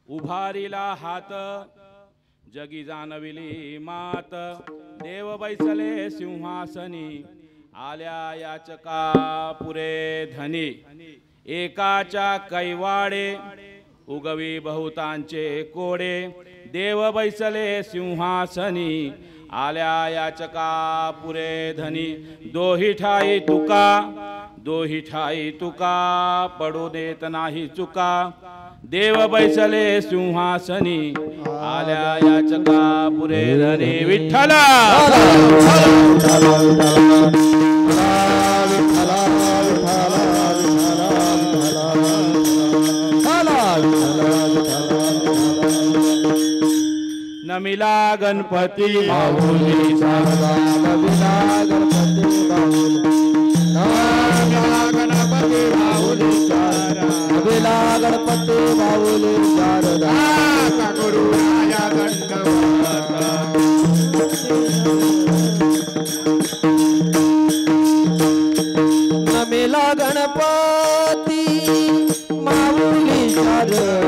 उभारिला हात जगी जाणविली मात देव बैसले सिंहासनी आल्या याचका पुरे धनी एकाच्या कैवाडे उगवी बहुतांचे कोडे देव बैसले सिंहासनी आल्या याचका पुरे धनी दोही ठाई तुका पडू देत नाही चुका देव बैसले सिंहासनी आल्या याचका पुरे धनी विठ्ठल नमिला गणपती माऊली नमिला गणपती माऊली नमिला गणपती माऊली गुरु राया नमिला गणपती माऊली नमिला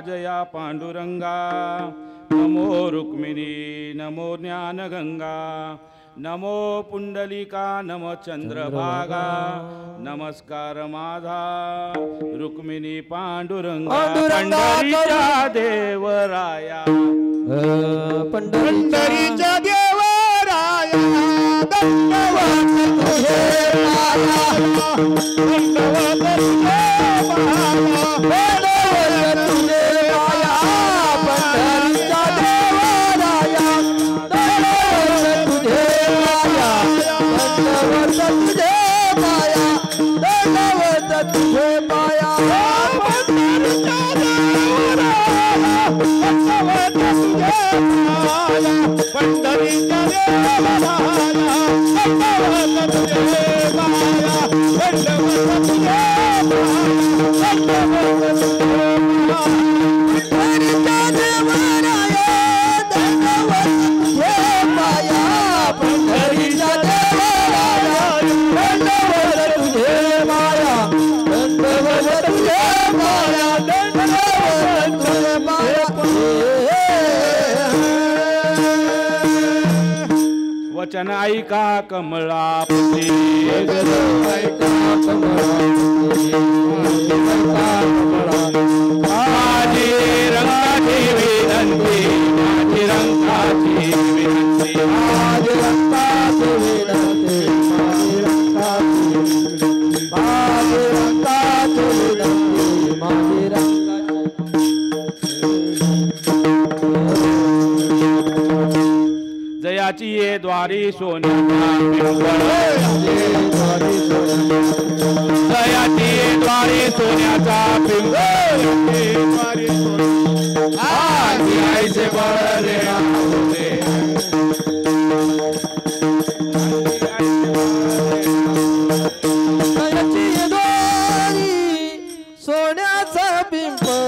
राजया पांडुरंगा नमो रुक्मिणी नमो ज्ञानगंगा नमो पुंडलिका नमो चंद्रभागा नमस्कार माझा रुक्मिणी पांडुरंगा पंढरीच्या देवराया पंढरीच्या देवराया दंडवत तुझे वचन ऐका कमळापती माझी रंगाची विनंती माझी रंगाची विनंती माझी रंगाची विनंती माझी रंगाची विनंती माझी जयाची ये द्वारी सोन्याची द्वारी सोन्याचा पिंपळ अंगी ऐसे बळ रेडा बोले सोन्याचा पिंपळ दयाची दारी सोन्याचा पिंपळ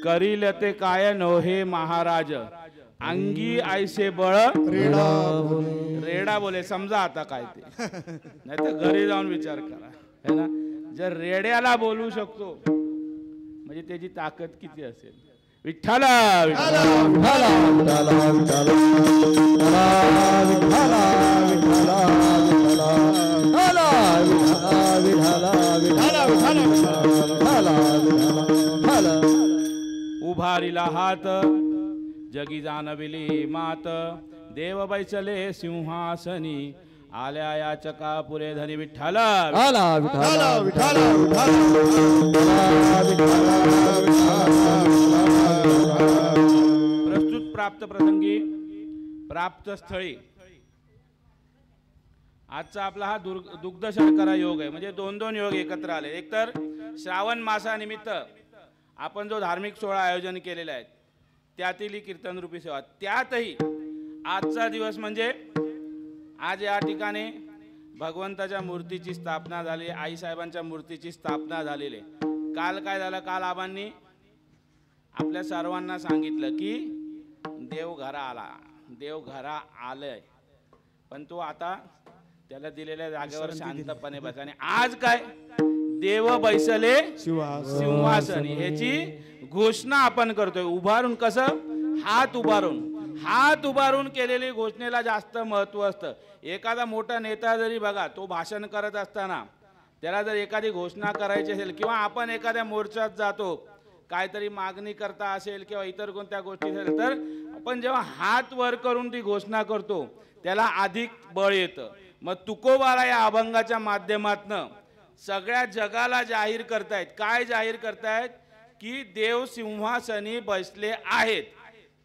करील ते काय नो हे महाराज अंगी ऐसे बळ रेडा बोले समजा आता काय ते नाही तर घरी जाऊन विचार करा है ना जर रेड्याला बोलू शकतो म्हणजे त्याची ताकद किती असेल विठ्ठल उभारिला हात जगी जानविली मात देव बैसले सिंहासनी आल्या याचका पुरे धनी विठ्ठल प्रस्तुत प्राप्त प्रसंगी प्राप्त स्थळी आजचा आपला हा दुग्ध शर्करा योग आहे म्हणजे दोन दोन योग एकत्र आले एक तर श्रावण मासानिमित्त आपण जो धार्मिक सोहळा आयोजन केलेला आहे त्यातील ही कीर्तन रूपी सेवा त्यातही आजचा दिवस म्हणजे आज या ठिकाणी भगवंताच्या मूर्तीची स्थापना झाली आई साहेबांच्या मूर्तीची स्थापना झालेली काल काय झालं काल आबांनी आपल्या सर्वांना सांगितलं की देव घरा आलंय पण तो आता त्याला दिलेल्या जागेवर शांतपणे बस आणि आज काय देव बैसले सिंहासन ह्याची घोषणा आपण करतोय उभारून कसं हात उभारून केलेली घोषणेला जास्त महत्व असतं एखादा मोठा नेता जरी बघा तो भाषण करत असताना त्याला जर एखादी घोषणा करायची असेल किंवा आपण एखाद्या मोर्चात जातो काहीतरी मागणी करता असेल किंवा इतर कोणत्या गोष्टी असेल तर आपण जेव्हा हात वर करून ती घोषणा करतो त्याला अधिक बळ येतं मग तुकोबाला या अभंगाच्या माध्यमातनं सगळ्या जगाला जाहीर करतायत काय जाहीर करतायत की देव सिंहासनी बसले आहेत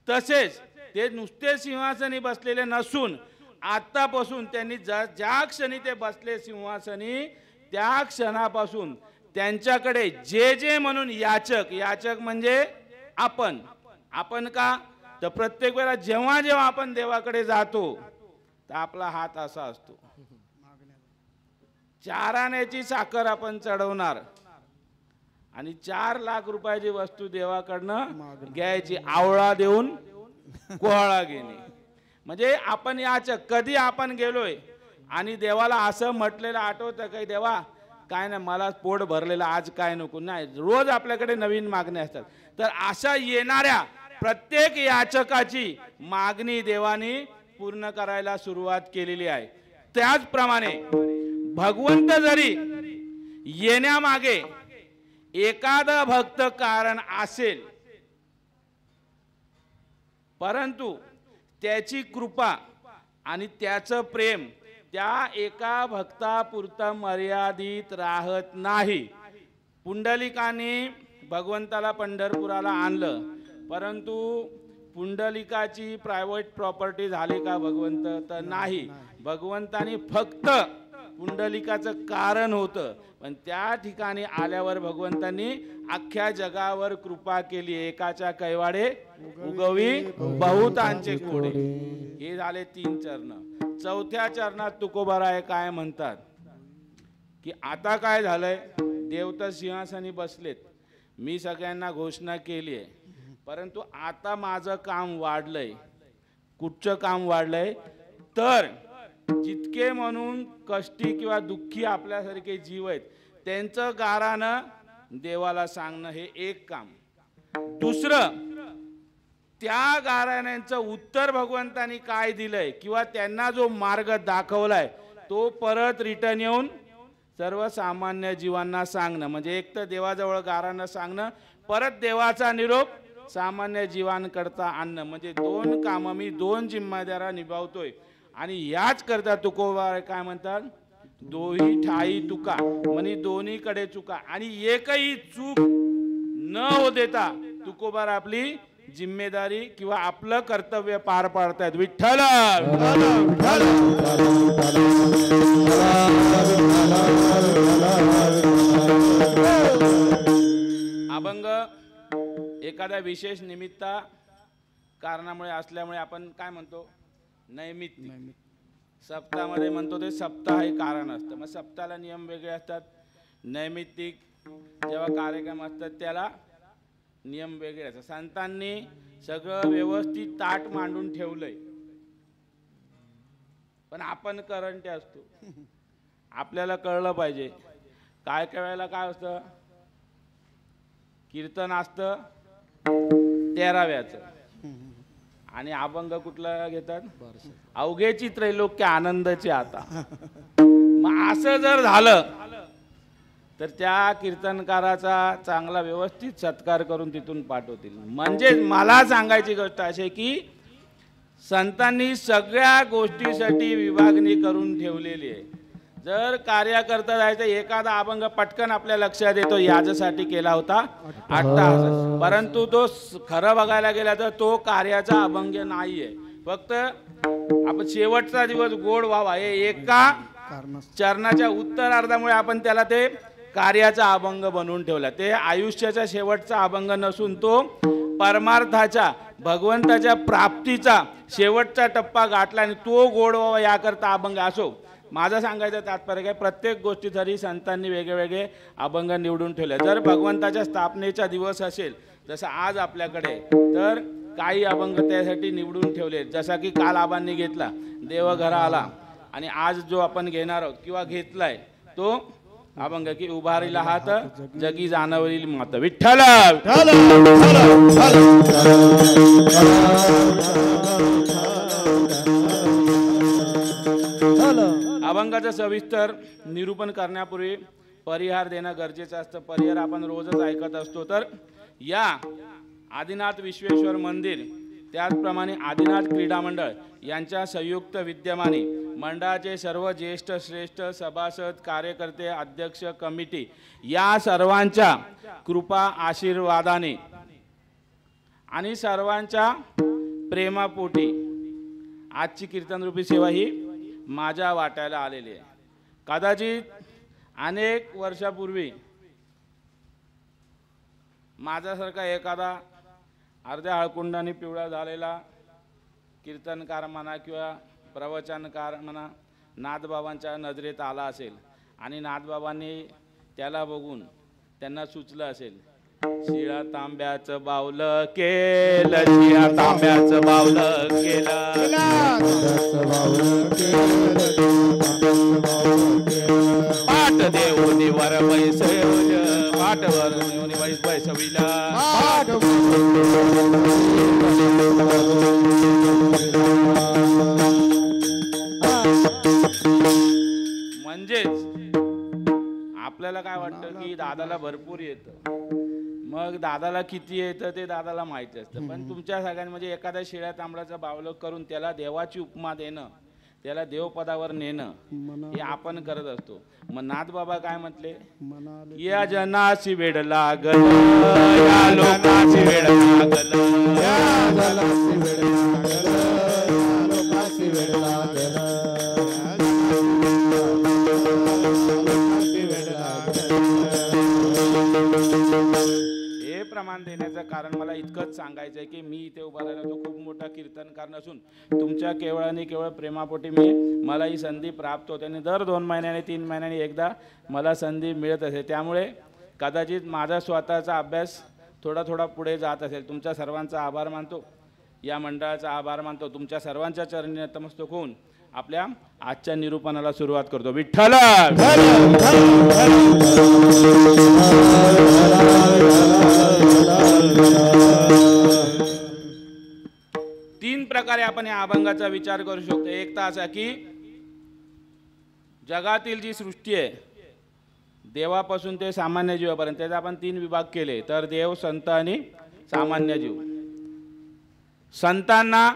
तसेच ते नुसते सिंहासनी बसलेले नसून आतापासून त्यांनी ज्या क्षणी ते बसले सिंहासनी त्या क्षणापासून त्यांच्याकडे जे म्हणून याचक म्हणजे आपण का तर प्रत्येक वेळा जेव्हा आपण देवाकडे जातो तर आपला हात असा असतो 4 आण्याची साखर आपण चढवणार आणि 4 लाख रुपयाची वस्तू देवाकडनं घ्यायची आवळा देऊन कोहळा घेणे म्हणजे आपण याचक कधी आपण गेलोय आणि देवाला असं म्हटलेलं आठवतं काही देवा काय नाही मला पोट भरलेलं आज काय नको नाही रोज आपल्याकडे नवीन मागण्या असतात तर अशा येणाऱ्या प्रत्येक याचकाची मागणी देवानी पूर्ण करायला सुरुवात केलेली आहे त्याचप्रमाणे भगवंत जरी येण्यामागे एखादा भक्त कारण असेल परंतु त्याची कृपा आणि त्याचं प्रेम त्या एका भक्तापुरता मर्यादित राहत नाही पुंडलिकाने भगवंताला पंढरपुराला आणलं परंतु पुंडलिकाची प्रायव्हेट प्रॉपर्टी झाली का भगवंत तर नाही भगवंतानी फक्त पुंडलिकाचं कारण होतं, पण त्या ठिकाणी आल्यावर भगवंतांनी अख्ख्या जगावर कृपा केली. एकाच्या कैवाडे उगवी बहुतांचे कोडे. हे झाले 3 चरण. 4थ्या चरणात तुकोबाराय काय म्हणतात की आता काय झालंय, देवता सिंहासनी बसलेत, मी सगळ्यांना घोषणा केली आहे, परंतु आता माझं काम वाढलंय. कुठचं काम वाढलंय तर जितके म्हणून कष्टी किंवा दुःखी आपल्यासारखे जीव आहेत त्यांचं गारानं देवाला सांगणं हे एक काम. दुसरं, त्या गाराण्यांचं उत्तर भगवंतानी काय दिलंय किंवा त्यांना जो मार्ग दाखवलाय तो परत रिटर्न येऊन सर्वसामान्य जीवांना सांगणं. म्हणजे एक तर देवाजवळ गारानं सांगणं, परत देवाचा निरोप सामान्य जीवांकरता आणणं. म्हणजे 2 कामं मी 2 जिम्मेदाऱ्या निभावतोय. आणि याच करता तुकोबा काय म्हणतात, दोही ठाई तुका, म्हणजे दोन्हीकडे चुका आणि एकही चूक न हो देता तुकोबार आपली जिम्मेदारी किंवा आपलं कर्तव्य पार पाडतायत. विठ्ठल अभंग एखाद्या विशेष निमित्त कारणामुळे असल्यामुळे आपण काय म्हणतो, नैमित्तिक. सप्ताहामध्ये म्हणतो ते सप्ताह हे कारण असतं. मग सप्ताहाला नियम वेगळे असतात. नैमित्तिक जेव्हा कार्यक्रम असतात त्याला नियम वेगळे असतात. संतांनी सगळं व्यवस्थित ताट मांडून ठेवलंय, पण आपण करंटे असतो. आपल्याला कळलं पाहिजे. काय काय वेळेला काय असतं, कीर्तन असतं 13व्याचं आणि अभंग कुठला घेतात, अवघेची त्रैलोक्य आनंदाची. आता मग असं जर झालं तर त्या कीर्तनकाराचा चांगला व्यवस्थित सत्कार करून तिथून पाठवतील. म्हणजे मला सांगायची गोष्ट अशी की संतांनी सगळ्या गोष्टीसाठी विभागणी करून ठेवलेली आहे. जर कार्य करता जायचं एखादा अभंग पटकन आपल्या लक्षात येतो, याच्यासाठी केला होता 8 तास, परंतु तो खरं बघायला गेला तर तो कार्याचा अभंग नाहीये. फक्त आपण शेवटचा दिवस गोड व्हावा हे एका चरणाच्या उत्तरार्धामुळे आपण त्याला ते कार्याचा अभंग बनवून ठेवला. ते आयुष्याचा शेवटचा अभंग नसून तो परमार्थाच्या भगवंताच्या प्राप्तीचा शेवटचा टप्पा गाठला आणि तो गोड व्हावा याकरता अभंग असो. माझं सांगायचं तात्पर्य काय, प्रत्येक गोष्टीसाठी संतांनी वेगवेगळे अभंग निवडून ठेवले. जर भगवंताच्या स्थापनेचा दिवस असेल जसं आज आपल्याकडे, तर काही अभंग त्यासाठी निवडून ठेवले. जसा की काल आबांनी घेतला देवघरा आला आणि आज जो आपण घेणार आहोत किंवा घेतलाय तो अभंग की उभारीला हात जगी जाणवरील मात. विठ्ठल अभंगाचं सविस्तर निरूपण करण्यापूर्वी परिहार देणं गरजेचं असतं. परिहार आपण रोजच ऐकत असतो. तर या आदिनाथ विश्वेश्वर मंदिर त्याचप्रमाणे आदिनाथ क्रीडा मंडळ यांच्या संयुक्त विद्यमाने मंडळाचे सर्व ज्येष्ठ श्रेष्ठ सभासद कार्यकर्ते अध्यक्ष कमिटी या सर्वांच्या कृपा आशीर्वादाने आणि सर्वांच्या प्रेमापोटी आजची कीर्तनरूपी सेवा ही माझ्या वाट्याला आलेली आहे. कदाचित अनेक वर्षापूर्वी माझ्यासारखा एखादा अर्ध्या हळकुंडाने पिवळा झालेला कीर्तनकार म्हणा किंवा प्रवचनकार म्हणा नाथबाबांच्या नजरेत आला असेल आणि नाथबाबांनी त्याला बघून त्यांना सुचलं असेल, शिळा तांब्याचं बावलं केलं, शिळा तांब्याचं बावलं केलं, पाठ देऊनी वर बैसवलं, पाठ वर देऊनी बैसविला, म्हणजेच आपल्याला काय वाटतं की दादाला भरपूर येतं, मग दादाला किती येतं ते दादाला माहिती असतं. पण तुमच्या सगळ्यांनी म्हणजे एखाद्या शिळ्या तांबड्याचं बावलं करून त्याला देवाची उपमा देणं, त्याला देवपदावर नेणं हे आपण करत असतो. मग नाथबाबा काय म्हटले, या जनाची वेड लागल, या लोकाची वेड लागल, या जनाची वेड लागल, या लोकाची वेड लागल, एवढंच सांगायचं आहे की मी इथे उभा राहिलो तो खूप मोठा कीर्तनकार नसून तुमच्या केवळ आणि केवळ प्रेमापोटी मला ही संधी प्राप्त होते आणि दर 2 महिन्याने 3 महिन्यांनी एकदा मला संधी मिळत असेल. त्यामुळे कदाचित माझा स्वतःचा अभ्यास थोडा थोडा पुढे जात असेल. तुमच्या सर्वांचा आभार मानतो, या मंडळाचा आभार मानतो. तुमच्या सर्वांच्या चरणी नतमस्तक होऊन आपल्या आजच्या निरूपणाला सुरुवात करतो. विठ्ठल 3 प्रकारे आपण या अभंगाचा विचार करू शकतो. एक तर असा की जगातील जी सृष्टी आहे देवापासून ते सामान्य जीवापर्यंत त्याचे आपण 3 विभाग केले. तर देव, संत आणि सामान्य जीव. संतांना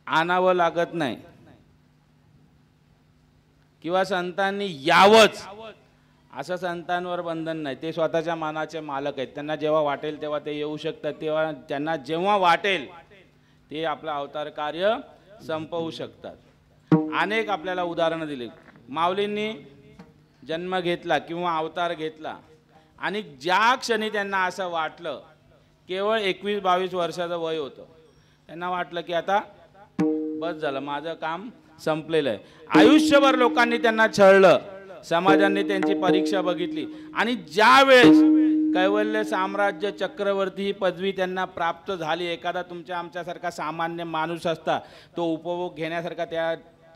आणावं लागत नाही किंवा संतांनी यावंच असं संतांवर बंधन नाही. ते स्वतःच्या मनाचे मालक आहेत. त्यांना जेव्हा वाटेल तेव्हा ते येऊ शकतात. तेव्हा त्यांना जेव्हा वाटेल ते आपलं अवतार कार्य संपवू शकतात. अनेक आपल्याला उदाहरणं दिली. माऊलींनी जन्म घेतला किंवा अवतार घेतला आणि ज्या क्षणी त्यांना असं वाटलं, केवळ 21-22 वर्षाचं वय होतं, त्यांना वाटलं की आता बस झालं, माझं काम संपलेलं आहे. आयुष्यभर लोकांनी त्यांना छळलं, समाजाने त्यांची परीक्षा बघितली आणि ज्या वेळेस कैवल्य साम्राज्य चक्रवर्ती ही पदवी त्यांना प्राप्त झाली, एखादा तुमच्या आमच्यासारखा सामान्य माणूस असता तो उपभोग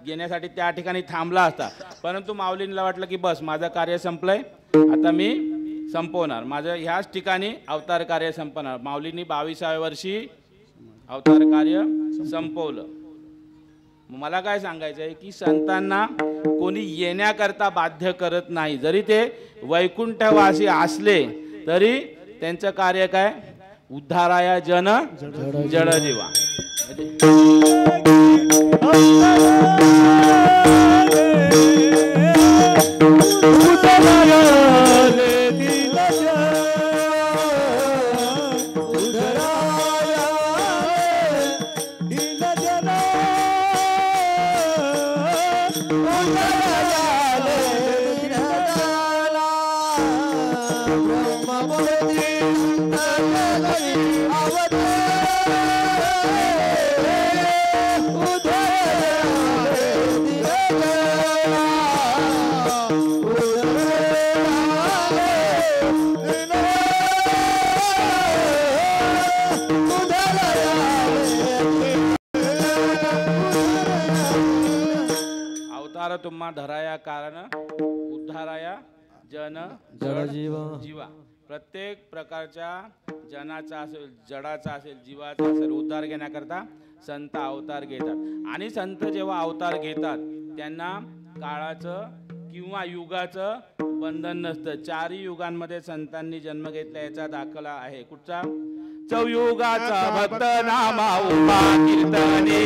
घेण्यासाठी त्या ठिकाणी थांबला असता. परंतु माऊलींना वाटलं की बस माझं कार्य संपलंय, आता मी संपवणार, माझं ह्याच ठिकाणी अवतार कार्य संपवणार. माऊलींनी 22व्या वर्षी अवतार कार्य संपवलं. मला काय सांगायचं आहे की संतांना कोणी येण्याकरता बाध्य करत नाही. जरी ते वैकुंठवासी असले तरी त्यांचं कार्य काय? उद्धाराया जन जडजीवा. तुम्हा धराया कारण उद्धाराया जन जीवा. प्रत्येक प्रकारच्या जनाचा असेल, जडाचा असेल, जीवाचा असेल, उद्धार घेण्याकरता संत अवतार घेतात. आणि संत जेव्हा अवतार घेतात त्यांना काळाचं किंवा युगाचं बंधन नसतं. 4 युगांमध्ये संतांनी जन्म घेतला याचा दाखला आहे. कुठचा? चौयुगाचा भक्त नामा उभा कीर्तने,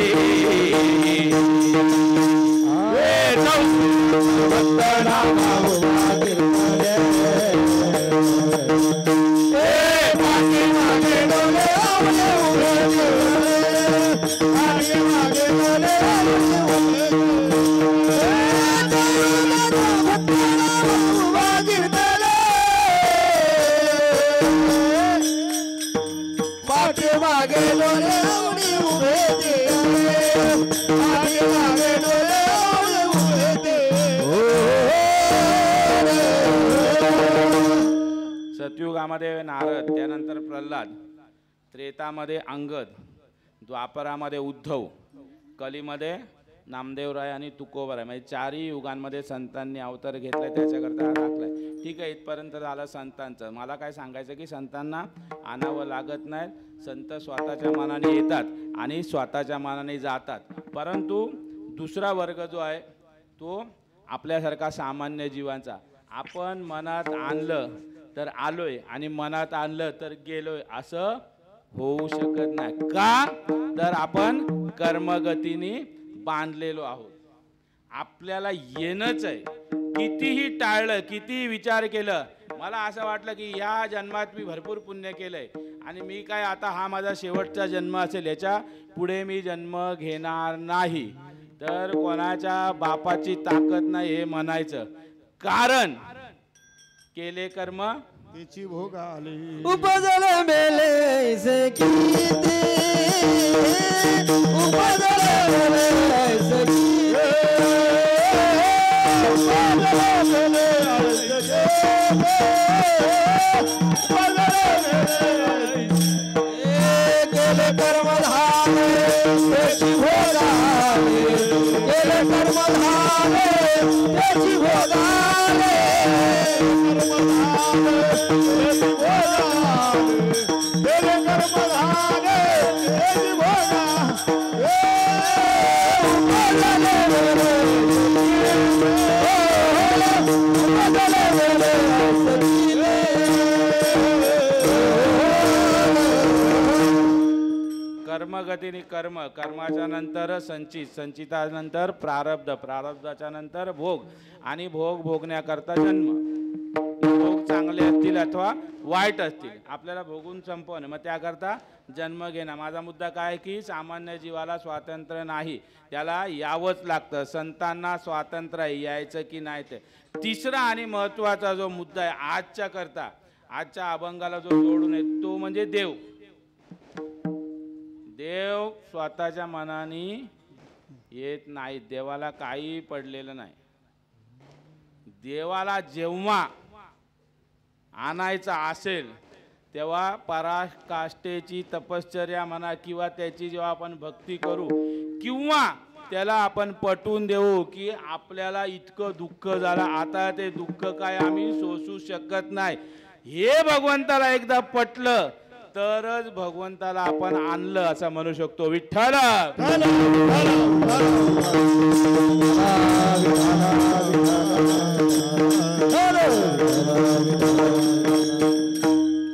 भक्त नामा उभा कीर्तने, मागे मागे डोले आवले उभे, मागे मागे डोले आवले उभे, भक्त नामा उभा कीर्तने, मागे मागे डोले आवले उभे, मागे मागे डोले सतयुगामध्ये नारद, त्यानंतर प्रल्हाद, त्रेतामध्ये अंगद, द्वापरामध्ये उद्धव, कलीमध्ये नामदेवराय आणि तुकोबराय. म्हणजे 4ही युगांमध्ये संतांनी अवतार घेतलाय, त्याच्याकरता हा दाखलाय. ठीक आहे, इथपर्यंत झालं संतांचं. मला काय सांगायचं की संतांना आणावं लागत नाही. संत स्वतःच्या मनाने येतात आणि स्वतःच्या मनाने जातात. परंतु दुसरा वर्ग जो आहे तो आपल्यासारखा सामान्य जीवांचा. आपण मनात आणलं तर आलोय आणि मनात आणलं तर गेलोय असं होऊ शकत नाही. का? तर आपण कर्मगतीने बांधलेलो आहोत. आपल्याला येणंच आहे. कितीही टाळलं, कितीही विचार केलं, मला असं वाटलं की या जन्मात मी भरपूर पुण्य केलंय आणि मी काय आता हा माझा शेवटचा जन्म असेल, याच्या पुढे मी जन्म घेणार नाही, तर कोणाच्या बापाची ताकद नाही हे म्हणायचं. कारण केले कर्म त्याची भोग आले उपजल मेले से कीते उपजल मेले से कीते उपजल मेले केले कर्म धामे त्याची भोग आले केले कर्म धामे त्याची भोग आले कर्मगतीने कर्म, कर्माच्या नंतर संचित, संचितानंतर प्रारब्ध, प्रारब्धाच्या नंतर भोग आणि भोग भोगण्याकरता जन्म. भोग चांगले असतील अथवा वाईट असतील आपल्याला भोगून संपवणे, मग त्याकरता जन्म घेणं. माझा मुद्दा काय की सामान्य जीवाला स्वातंत्र्य नाही, त्याला यावंच लागतं. संतांना स्वातंत्र्य आहे, यायचं की नाही ते. तिसरा आणि महत्त्वाचा जो मुद्दा आहे आजच्या करता, आजच्या अभंगाला जो जोडून आहे तो म्हणजे देव. देव स्वतःच्या मनाने येत नाही, देवाला काही पडलेलं नाही. देवाला जेव्हा आणायचं असेल तेव्हा पराकाष्ठेची तपश्चर्या म्हणा किंवा त्याची जेव्हा आपण भक्ती करू किंवा त्याला आपण पटवून देऊ की आपल्याला इतकं दुःख झालं, आता ते दुःख काय आम्ही सोसू शकत नाही, हे भगवंताला एकदा पटलं तरच भगवंताला आपण आणलं असं म्हणू शकतो. विठ्ठल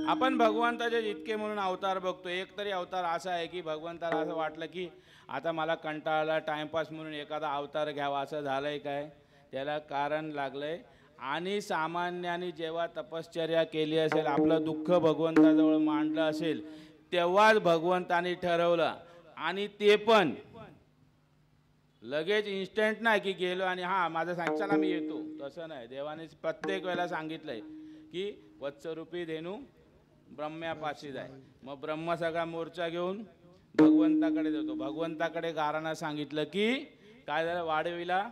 आपण भगवंताचे जितके म्हणून अवतार बघतो, एक तरी अवतार असा आहे की भगवंताला असं वाटलं की आता मला कंटाळला, टाइमपास म्हणून एखादा अवतार घ्यावा, असं झालंय काय? त्याला कारण लागलंय. आणि सामान्याने जेव्हा तपश्चर्या केली असेल, आपलं दुःख भगवंताजवळ मांडलं असेल, तेव्हाच भगवंताने ठरवलं. आणि ते पण लगेच इन्स्टंट नाही की गेलो आणि हां माझं सांग चला मी येतो, तसं नाही. देवाने प्रत्येक वेळेला सांगितलंय की वत्सरूपी धेनू ब्रह्म्यापाशी जाय. मग ब्रह्म सगळा मोर्चा घेऊन भगवंताकडे जातो. भगवंताकडे गारानं सांगितलं की काय झालं, वाढविला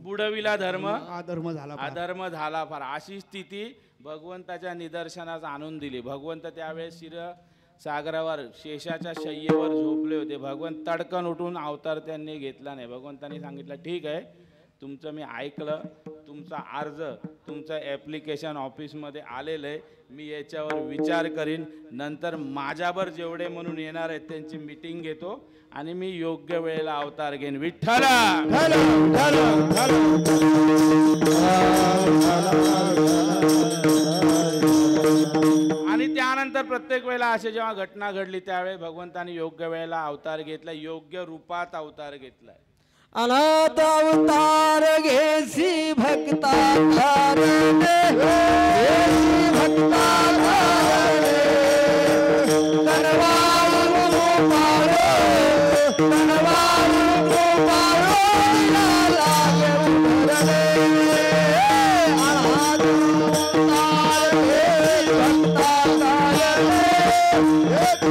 बुडविला धर्म, अधर्म झाला फार, अशी स्थिती भगवंताच्या निदर्शनास आणून दिली. भगवंत त्यावेळेस सागरावर शेषाच्या शय्येवर झोपले होते. भगवंत तडकन उठून अवतार त्यांनी घेतला नाही. भगवंतांनी सांगितलं ठीक आहे, तुमचं मी ऐकलं, तुमचा अर्ज तुमचं ॲप्लिकेशन ऑफिसमध्ये आलेलं आहे, मी याच्यावर विचार करीन, नंतर माझ्यावर जेवढे म्हणून येणार आहेत त्यांची मीटिंग घेतो आणि मी योग्य वेळेला अवतार घेईन. विठ्ठल आणि त्यानंतर प्रत्येक वेळेला असे जेव्हा घटना घडली त्यावेळी भगवंताने योग्य वेळेला अवतार घेतला, योग्य रूपात अवतार घेतलाय. अनाथ अवतार घेसी भक्ता कारणे, घेसी भक्ता कारणे, कनवाळू गोपाळो, कनवाळू गोपाळो, लागे उधरणे. अनाथ अवतार घेसी भक्ता कारणे,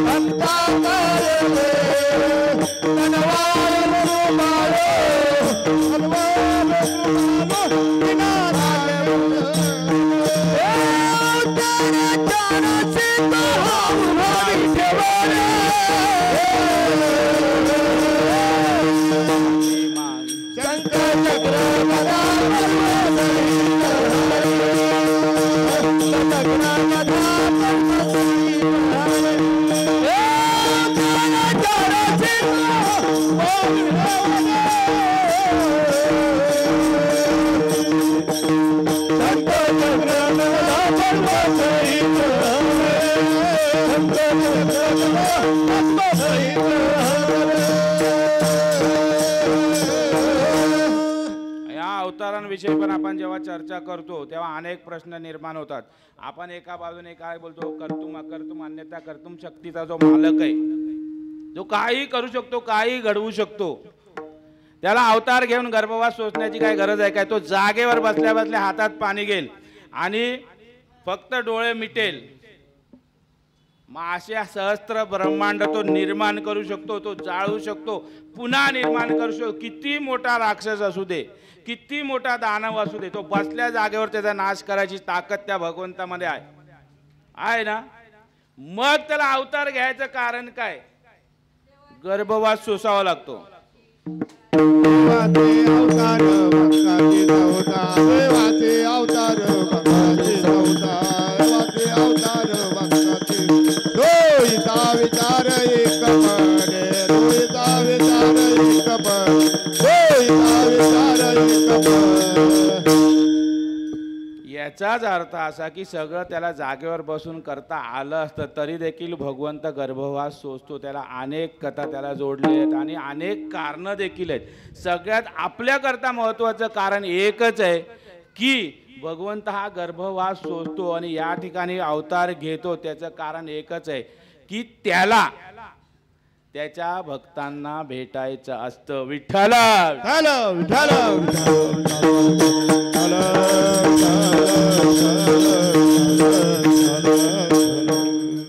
भक्ता कारणे, कनवाळू गोपाळो, अवतारांविषयी पण आपण जेव्हा चर्चा करतो तेव्हा अनेक प्रश्न निर्माण होतात. आपण एका बाजूने काय बोलतो, कर्तुम अकर्तुम अन्यथा कर्तुम शक्तीचा जो मालक आहे, जो काही करू शकतो, काही घडवू शकतो, त्याला अवतार घेऊन गर्भवास सोसण्याची काय गरज आहे काय? तो जागेवर बसल्या बसल्या हातात पाणी घेईल आणि फक्त डोळे मिटेल, मग अशा सहस्त्र ब्रह्मांड तो निर्माण करू शकतो, तो जाळू शकतो, पुन्हा निर्माण करू शकतो. किती मोठा राक्षस असू दे, किती मोठा दानव असू दे, तो बसल्या जागेवर त्याचा नाश करायची ताकद त्या भगवंतामध्ये आहे ना. मग त्याला अवतार घ्यायचं कारण काय? गर्भवास सोसावा लागतो. देवाचे अवतार भक्ताचे अवतार, देवाचे अवतार भक्ताचे अवतार, देवाचे अवतार भक्ताचे. रोहिता विचार एक पडे, रोहिता विचार एक पड, रोहिता विचार एक पड. याचाच अर्थ असा की सगळं त्याला जागेवर बसून करता आलं असतं तरी देखील भगवंत गर्भवास सोसतो. त्याला अनेक कथा त्याला जोडले आहेत आणि अनेक कारणं देखील आहेत. सगळ्यात आपल्याकरता महत्त्वाचं कारण एकच आहे की भगवंत हा गर्भवास सोसतो आणि या ठिकाणी अवतार घेतो. त्याचं कारण एकच आहे की त्याला त्याच्या भक्तांना भेटायचं असतं. विठ्ठल विठ्ठल विठ्ठल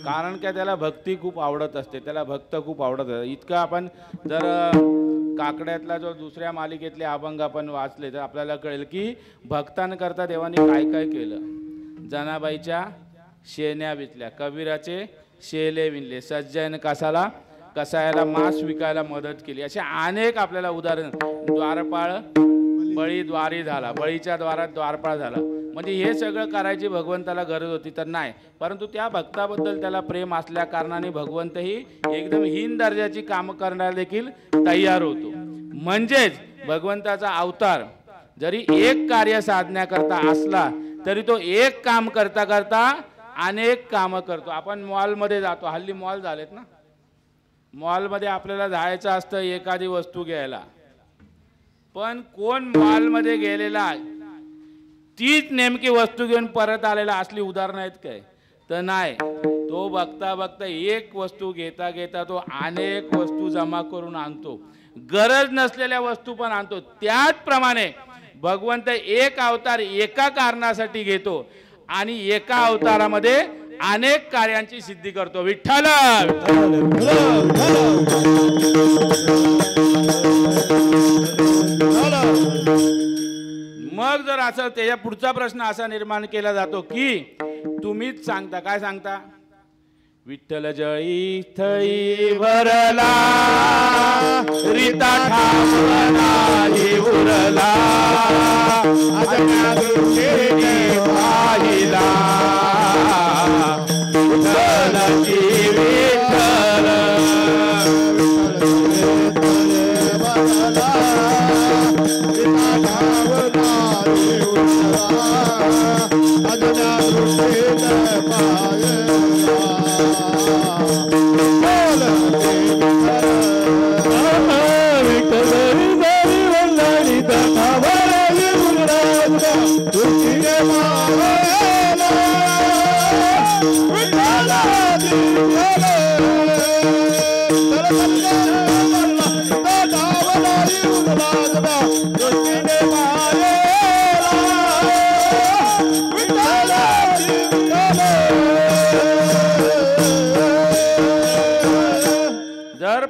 कारण काय, त्याला भक्ती खूप आवडत असते, त्याला भक्त खूप आवडत असते. इतकं आपण जर काकड्यातला जो दुसऱ्या मालिकेतले अभंग आपण वाचले तर आपल्याला कळेल की भक्तांकरता देवाने काय काय केलं. जनाबाईच्या शेण्या विचल्या, कबीराचे शेले विणले, सज्जन कसायाला मांस विकायला मदत केली. असे अनेक आपल्याला उदाहरण. द्वारपाळ बळी द्वारी झाला, बळीच्या द्वारात द्वारपाळ झाला. म्हणजे हे सगळं करायची भगवंताला गरज होती तर नाही, परंतु त्या भक्ताबद्दल त्याला प्रेम असल्या कारणाने भगवंतही एकदम हीन दर्जाची कामं करण्याला देखील तयार होतो. म्हणजेच भगवंताचा अवतार जरी एक कार्य साधण्याकरता असला तरी तो एक काम करता करता अनेक कामं करतो. आपण मॉलमध्ये जातो, हल्ली मॉल झालेत ना, मॉलमध्ये आपल्याला जायचं असतं एखादी वस्तू घ्यायला, पण कोण मॉलमध्ये गेलेला तीच नेमकी वस्तू घेऊन परत आलेला असली उदाहरणं आहेत काय? तर नाही. तो बघता बघता एक वस्तू घेता घेता तो अनेक वस्तू जमा करून आणतो, गरज नसलेल्या वस्तू पण आणतो. त्याचप्रमाणे भगवंत एक अवतार एका कारणासाठी घेतो आणि एका अवतारामध्ये अनेक कार्यांची सिद्धी करतो. विठ्ठल मग जर असं त्याच्या पुढचा प्रश्न असा निर्माण केला जातो की तुम्हीच सांगता, काय सांगता? विठ्ठल जळी थळी भरला, रीता ठावला उरला, पाहिला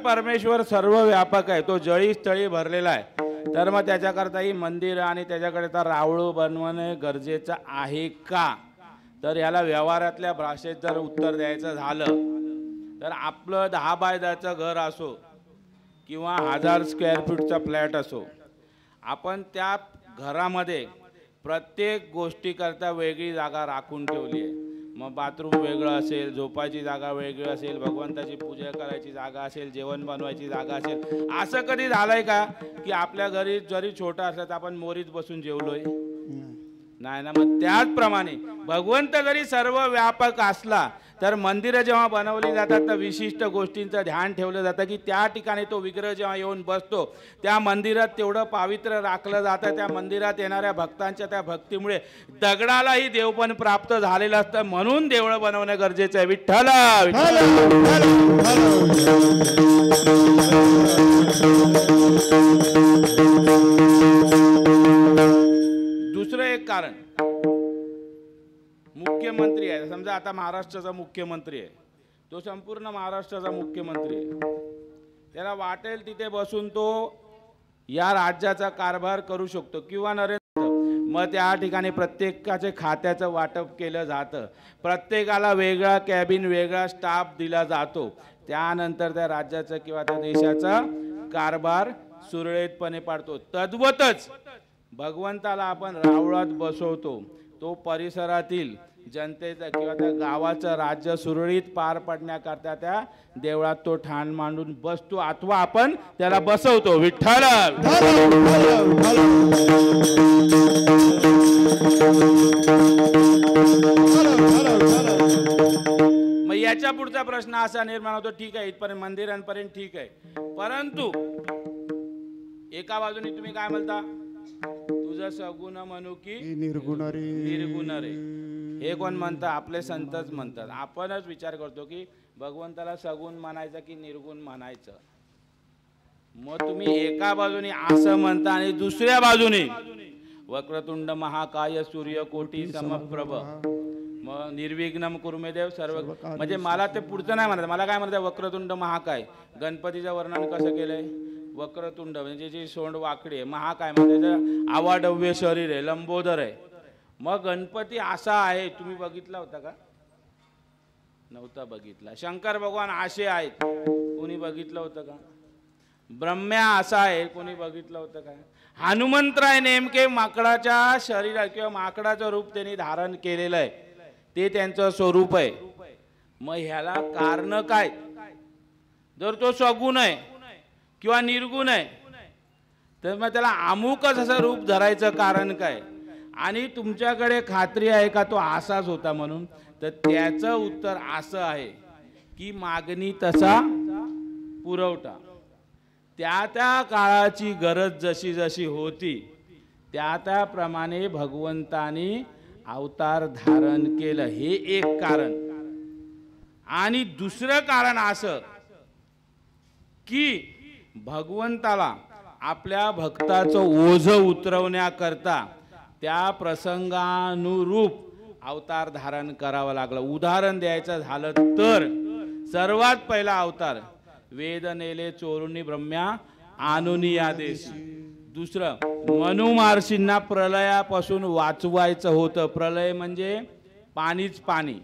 परमेश्वर सर्व व्यापक आहे, तो जळी स्थळी भरलेला आहे, तर मग त्याच्याकरता ही मंदिर आणि त्याच्याकडे तर रावळ बनवणे गरजेचं आहे का? तर याला व्यवहारातल्या भाषेत जर उत्तर द्यायचं झालं तर आपलं 10 बाय 10चं घर असो किंवा 1000 स्क्वेअर फीटचा फ्लॅट असो, आपण त्या घरामध्ये प्रत्येक गोष्टीकरता वेगळी जागा राखून ठेवली आहे. मग बाथरूम वेगळं असेल, झोपायची जागा वेगळी असेल, भगवंताची पूजा करायची जागा असेल, जेवण बनवायची जागा असेल. असं कधी झालंय का की आपल्या घरी जरी छोटा असला तर आपण मोरीत बसून जेवलोय? नाही ना. मग त्याचप्रमाणे भगवंत जरी सर्व व्यापक असला तर मंदिरं जेव्हा बनवली जातात तर विशिष्ट गोष्टींचं ध्यान ठेवलं जातं की त्या ठिकाणी तो विग्रह जेव्हा येऊन बसतो त्या मंदिरात तेवढं पावित्र्य राखलं जातं. त्या मंदिरात येणाऱ्या भक्तांच्या त्या भक्तीमुळे दगडालाही देवपण प्राप्त झालेलं असतं. म्हणून देवळं बनवणं गरजेचं आहे. विठ्ठल दुसरं एक कारण मुख्य आता महाराष्ट्राचा मुख्यमंत्री आहे, तो संपूर्ण महाराष्ट्राचा मुख्यमंत्री आहे. त्याला वाटेल तिथे बसून तो या राज्याचा कारभार करू शकतो किंवा नरेंद्र, मग त्या ठिकाणी प्रत्येकाचे खात्याचं वाटप केलं जातं, प्रत्येकाला वेगळा कॅबिन वेगळा स्टाफ दिला जातो. त्यानंतर त्या राज्याचा किंवा त्या देशाचा कारभार सुरळीतपणे पाडतो. तद्वतच भगवंताला आपण रावळात बसवतो, तो परिसरातील जनतेचं किंवा त्या गावाचं राज्य सुरळीत पार पडण्याकरता त्या देवळात तो ठाण मांडून बसतो अथवा आपण त्याला बसवतो. विठ्ठल मग याच्या पुढचा प्रश्न असा निर्माण होतो, ठीक आहे इथपर्यंत मंदिरांपर्यंत ठीक आहे, परंतु एका बाजूने तुम्ही काय म्हणता, तुझं सगुण म्हणू की निर्गुण रे. निर्गुण रे, हे कोण म्हणतं, आपले संतच म्हणतात. आपणच विचार करतो की भगवंताला सगुण म्हणायचं की निर्गुण म्हणायचं. मग तुम्ही एका बाजूने असं म्हणता आणि दुसऱ्या बाजूने वक्रतुंड महाकाय सूर्यकोटी समप्रभ मग निर्विघ्नम कुरुमे देव सर्व. म्हणजे मला ते पुढचं नाही म्हणत, मला काय म्हणतात वक्रतुंड महाकाय. गणपतीचं वर्णन कसं केलंय, वक्रतुंड म्हणजे जी सोंड वाकडी आहे, महाकाय म्हणजे आवाढव्य शरीर आहे, लंबोदर आहे. मग गणपती असा आहे, तुम्ही बघितला होता का, नव्हता बघितला. शंकर भगवान असे आहेत, कोणी बघितलं होतं का. ब्रह्म्या असा आहे, कोणी बघितलं होतं का. हनुमंतराय नेमके माकडाच्या शरीरात किंवा माकडाचं रूप त्यांनी धारण केलेलं आहे, ते त्यांचं स्वरूप आहे. मग ह्याला कारण काय, जर तो सगुण आहे किंवा निर्गुण आहे तर मग त्याला अमुकच असं रूप धरायचं कारण काय. आणि तुमच्याकडे खात्री आहे का तो असाच होता म्हणून, तर त्याचं उत्तर असं आहे की मागणी तसा पुरवठा. त्या त्या काळाची गरज जशी जशी होती त्या त्याप्रमाणे भगवंतानी अवतार धारण केलं, हे एक कारण. आणि दुसरं कारण असं की भगवंताला आपल्या भक्ताचं ओझं उतरवण्याकरता त्या प्रसंगानुरूप अवतार धारण करावं लागलं. उदाहरण द्यायचं झालं तर सर्वात पहिला अवतार वेद नेले चोरुनी ब्रह्म्या आणुनी आदेश. दुसरं मनु महर्षींना प्रलयापासून वाचवायचं होतं. प्रलय म्हणजे पाणीच पाणी.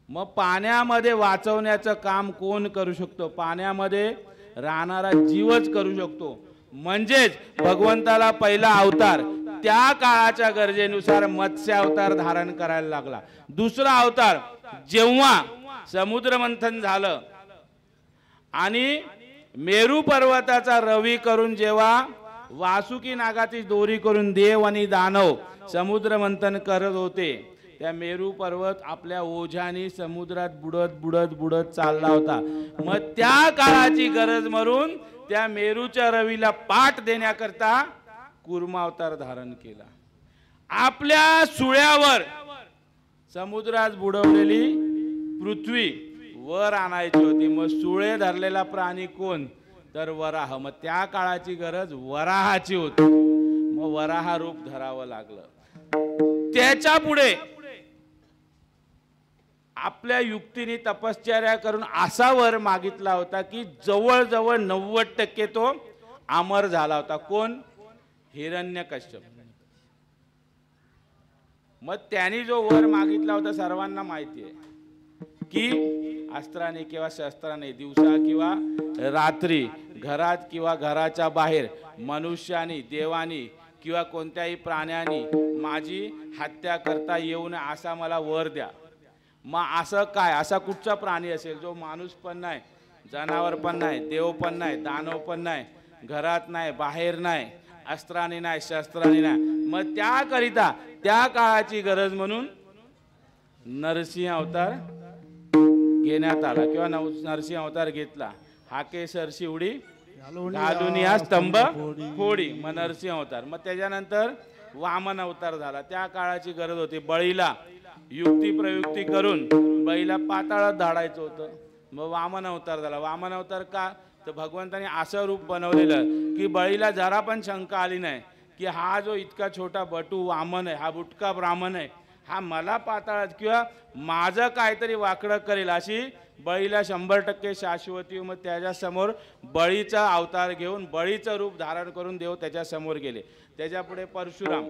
मग पाण्यामध्ये वाचवण्याचं काम कोण करू शकतो, पाण्यामध्ये राहणारा जीवच करू शकतो. म्हणजेच भगवंताला पहिला अवतार त्या काळाच्या गरजेनुसार मत्स्य अवतार धारण करायला लागला. दुसरा अवतार जेव्हा समुद्र मंथन झालं आणि मेरू पर्वताचा रवी करून जेव्हा वासुकी नागाची दोरी करून देव आणि दानव समुद्र मंथन करत होते, त्या मेरू पर्वत आपल्या ओझ्याने समुद्रात बुडत बुडत बुडत चालला होता. मग त्या काळाची गरज म्हणून त्या मेरूच्या रवीला पाठ देण्याकरता कुर्मा अवतार धारण केला. आपल्या सुळ्यावर समुद्रात बुडवलेली पृथ्वी वर आणायची होती. मग सुळे धरलेला प्राणी कोण, तर वराह. मग त्या काळाची गरज वराहाची होती. मग वराह रूप धरावं लागलं. त्याच्या पुढे आपल्या युक्तीने तपश्चर्या करून असा वर मागितला होता की जवळजवळ 90% तो अमर झाला होता. कोण, हिरण्यकश्यप. मग त्यांनी जो वर मागितला होता सर्वांना माहिती आहे की अस्त्राने किंवा शस्त्राने दिवसा किंवा रात्री घरात किंवा घराच्या बाहेर मनुष्यानी देवानी किंवा कोणत्याही प्राण्यानी माझी हत्या करता येऊ नये असा मला वर द्या. मग असं काय, असा कुठचा प्राणी असेल जो माणूस पण नाही, जनावर पण नाही, देव पण नाही, दानव पण नाही, घरात नाही, बाहेर नाही, अस्त्राने नाही, शस्त्राने नाही. मग त्याकरिता त्या काळाची गरज म्हणून नरसिंह अवतार घेण्यात आला किंवा नरसिंह अवतार घेतला. हाके सरशी उडी घालून या स्तंभ फोडी, मग नरसिंह अवतार. मग त्याच्यानंतर वामन अवतार झाला. त्या काळाची गरज होती, बळीला युक्ती प्रयुक्ती करून बळीला पाताळात धाडायचं होतं. मग वामन अवतार झाला. वामन अवतार का, तर भगवंताने असं रूप बनवलेलं की बळीला जरा पण शंका आली नाही की हा जो इतका छोटा बटू वामन आहे, हा बुटका ब्राह्मण आहे, हा मला पाताळात किंवा माझं काहीतरी वाकडं करेल अशी बळीला 100% शाश्वती, मग त्याच्यासमोर बळीचा अवतार घेऊन बळीचं रूप धारण करून देव त्याच्यासमोर गेले. त्याच्यापुढे परशुराम,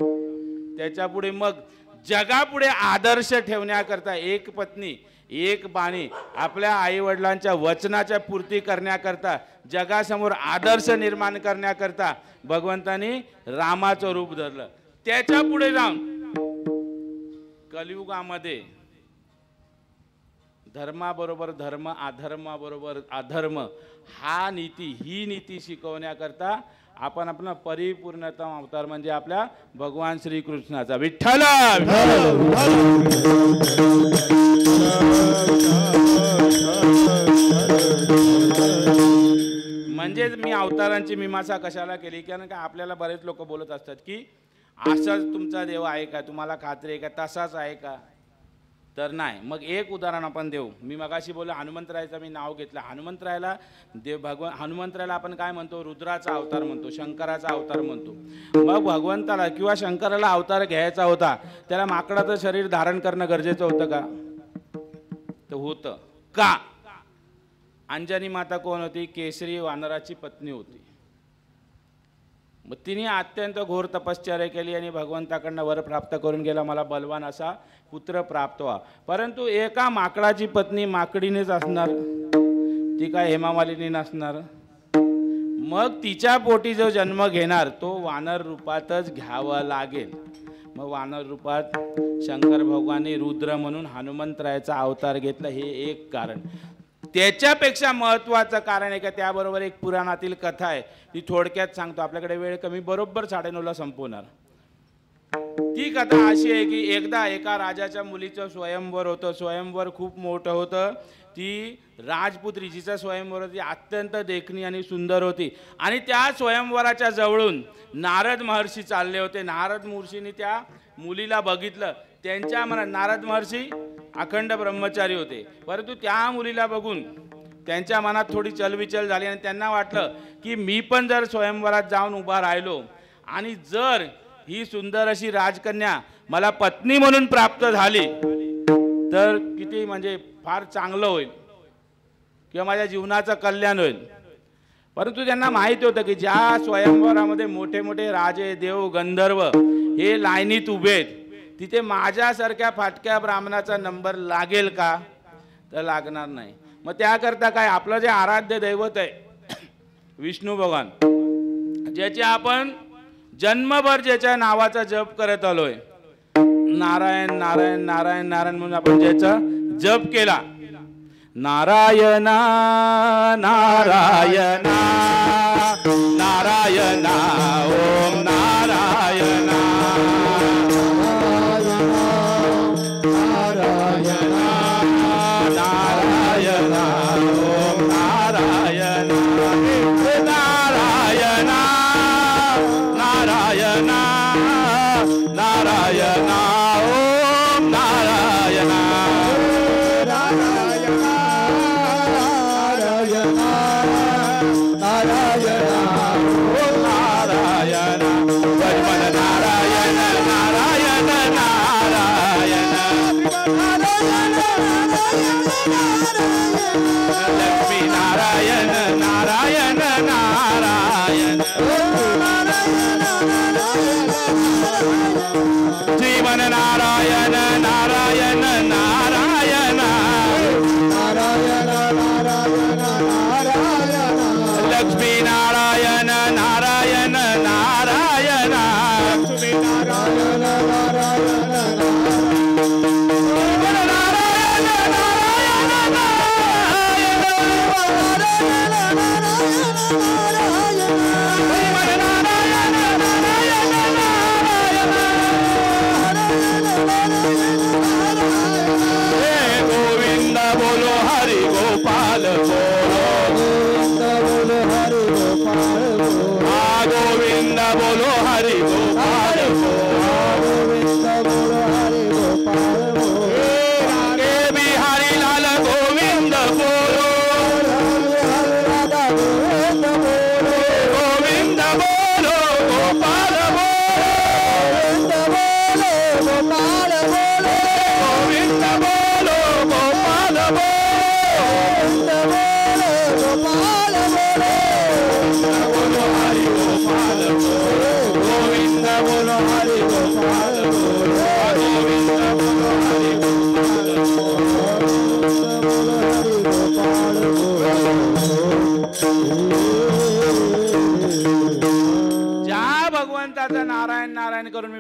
त्याच्यापुढे मग जगापुढे आदर्श ठेवण्याकरता एक पत्नी एक बाणी आपल्या आईवडिलांच्या वचनाच्या पूर्ती करण्याकरता जगासमोर आदर्श निर्माण करण्याकरता भगवंतानी रामाचं रूप धरलं. त्याच्या पुढे जाऊन कलियुगामध्ये धर्माबरोबर धर्म, अधर्माबरोबर अधर्म ही नीती शिकवण्याकरता आपण आपला परिपूर्णतम अवतार म्हणजे आपल्या भगवान श्रीकृष्णाचा विठ्ठल. म्हणजे मी अवतारांची मीमांसा कशाला केली, कारण का आपल्याला बरेच लोक बोलत असतात की असाच तुमचा देव आहे का, तुम्हाला खात्री आहे का, तसाच आहे का, तर नाही. मग एक उदाहरण आपण देऊ. मी मगाशी बोललो हनुमंतरायाचं मी नाव घेतलं. हनुमंतरायाला हनुमंतरायाला आपण काय म्हणतो, रुद्राचा अवतार म्हणतो, शंकराचा अवतार म्हणतो. मग भगवंताला किंवा शंकराला अवतार घ्यायचा होता, त्याला माकडाचं शरीर धारण करणं गरजेचं होतं का, तर होतं. का? अंजनी माता कोण होती, केसरी वानराची पत्नी होती. मग तिने अत्यंत घोर तपश्चर्या केली आणि भगवंताकडनं वर प्राप्त करून गेला, मला बलवान असा पुत्र प्राप्त व्हा. परंतु एका माकडाची पत्नी माकडीनेच असणार, ती काय हेमामालिनी नसणार. मग तिच्या पोटी जो जन्म घेणार तो वानर रूपातच घ्यावा लागेल. मग वानर रूपात शंकर भगवानी रुद्र म्हणून हनुमंतरायाचा अवतार घेतला. हे एक कारण. त्याच्यापेक्षा महत्त्वाचं कारण आहे का, त्याबरोबर एक पुराणातील कथा आहे, ती थोडक्यात सांगतो. आपल्याकडे वेळ कमी, बरोबर 9:30ला संपवणार. ती कथा अशी आहे की एकदा एका राजाच्या मुलीचं स्वयंवर होतं. स्वयंवर खूप मोठं होतं. ती राजपुत्री जिचा स्वयंवर होती अत्यंत देखणी आणि सुंदर होती. आणि त्या स्वयंवराच्या जवळून नारद महर्षी चालले होते. नारद महर्षींनी त्या मुलीला बघितलं. त्यांच्या मनात, नारद महर्षी अखंड ब्रह्मचारी होते, परंतु त्या मुलीला बघून त्यांच्या मनात थोडी चलविचल झाली आणि त्यांना वाटलं की मी पण जर स्वयंवरात जाऊन उभा राहिलो आणि जर ही सुंदर अशी राजकन्या मला पत्नी म्हणून प्राप्त झाली तर किती म्हणजे फार चांगलं होईल किंवा माझ्या जीवनाचं कल्याण होईल. परंतु त्यांना माहिती होतं की ज्या स्वयंवरामध्ये मोठे मोठे राजे, देव, गंधर्व हे लाईनीत उभे आहेत, तिथे माझ्यासारख्या फाटक्या ब्राह्मणाचा नंबर लागेल का, तर लागणार नाही. मग त्याकरता काय, आपलं जे आराध्य दैवत आहे विष्णू भगवान, ज्याचे आपण जन्मभर ज्याच्या नावाचा जप करत आलोय, नारायण नारायण नारायण नारायण म्हणून आपण ज्याचा जप केला, नारायणा नारायणा नारायणा ओम नारायणा जीवन नारायण नारायण नारायण लक्ष्मी नारायण नारायण नारायण नारायण नारायण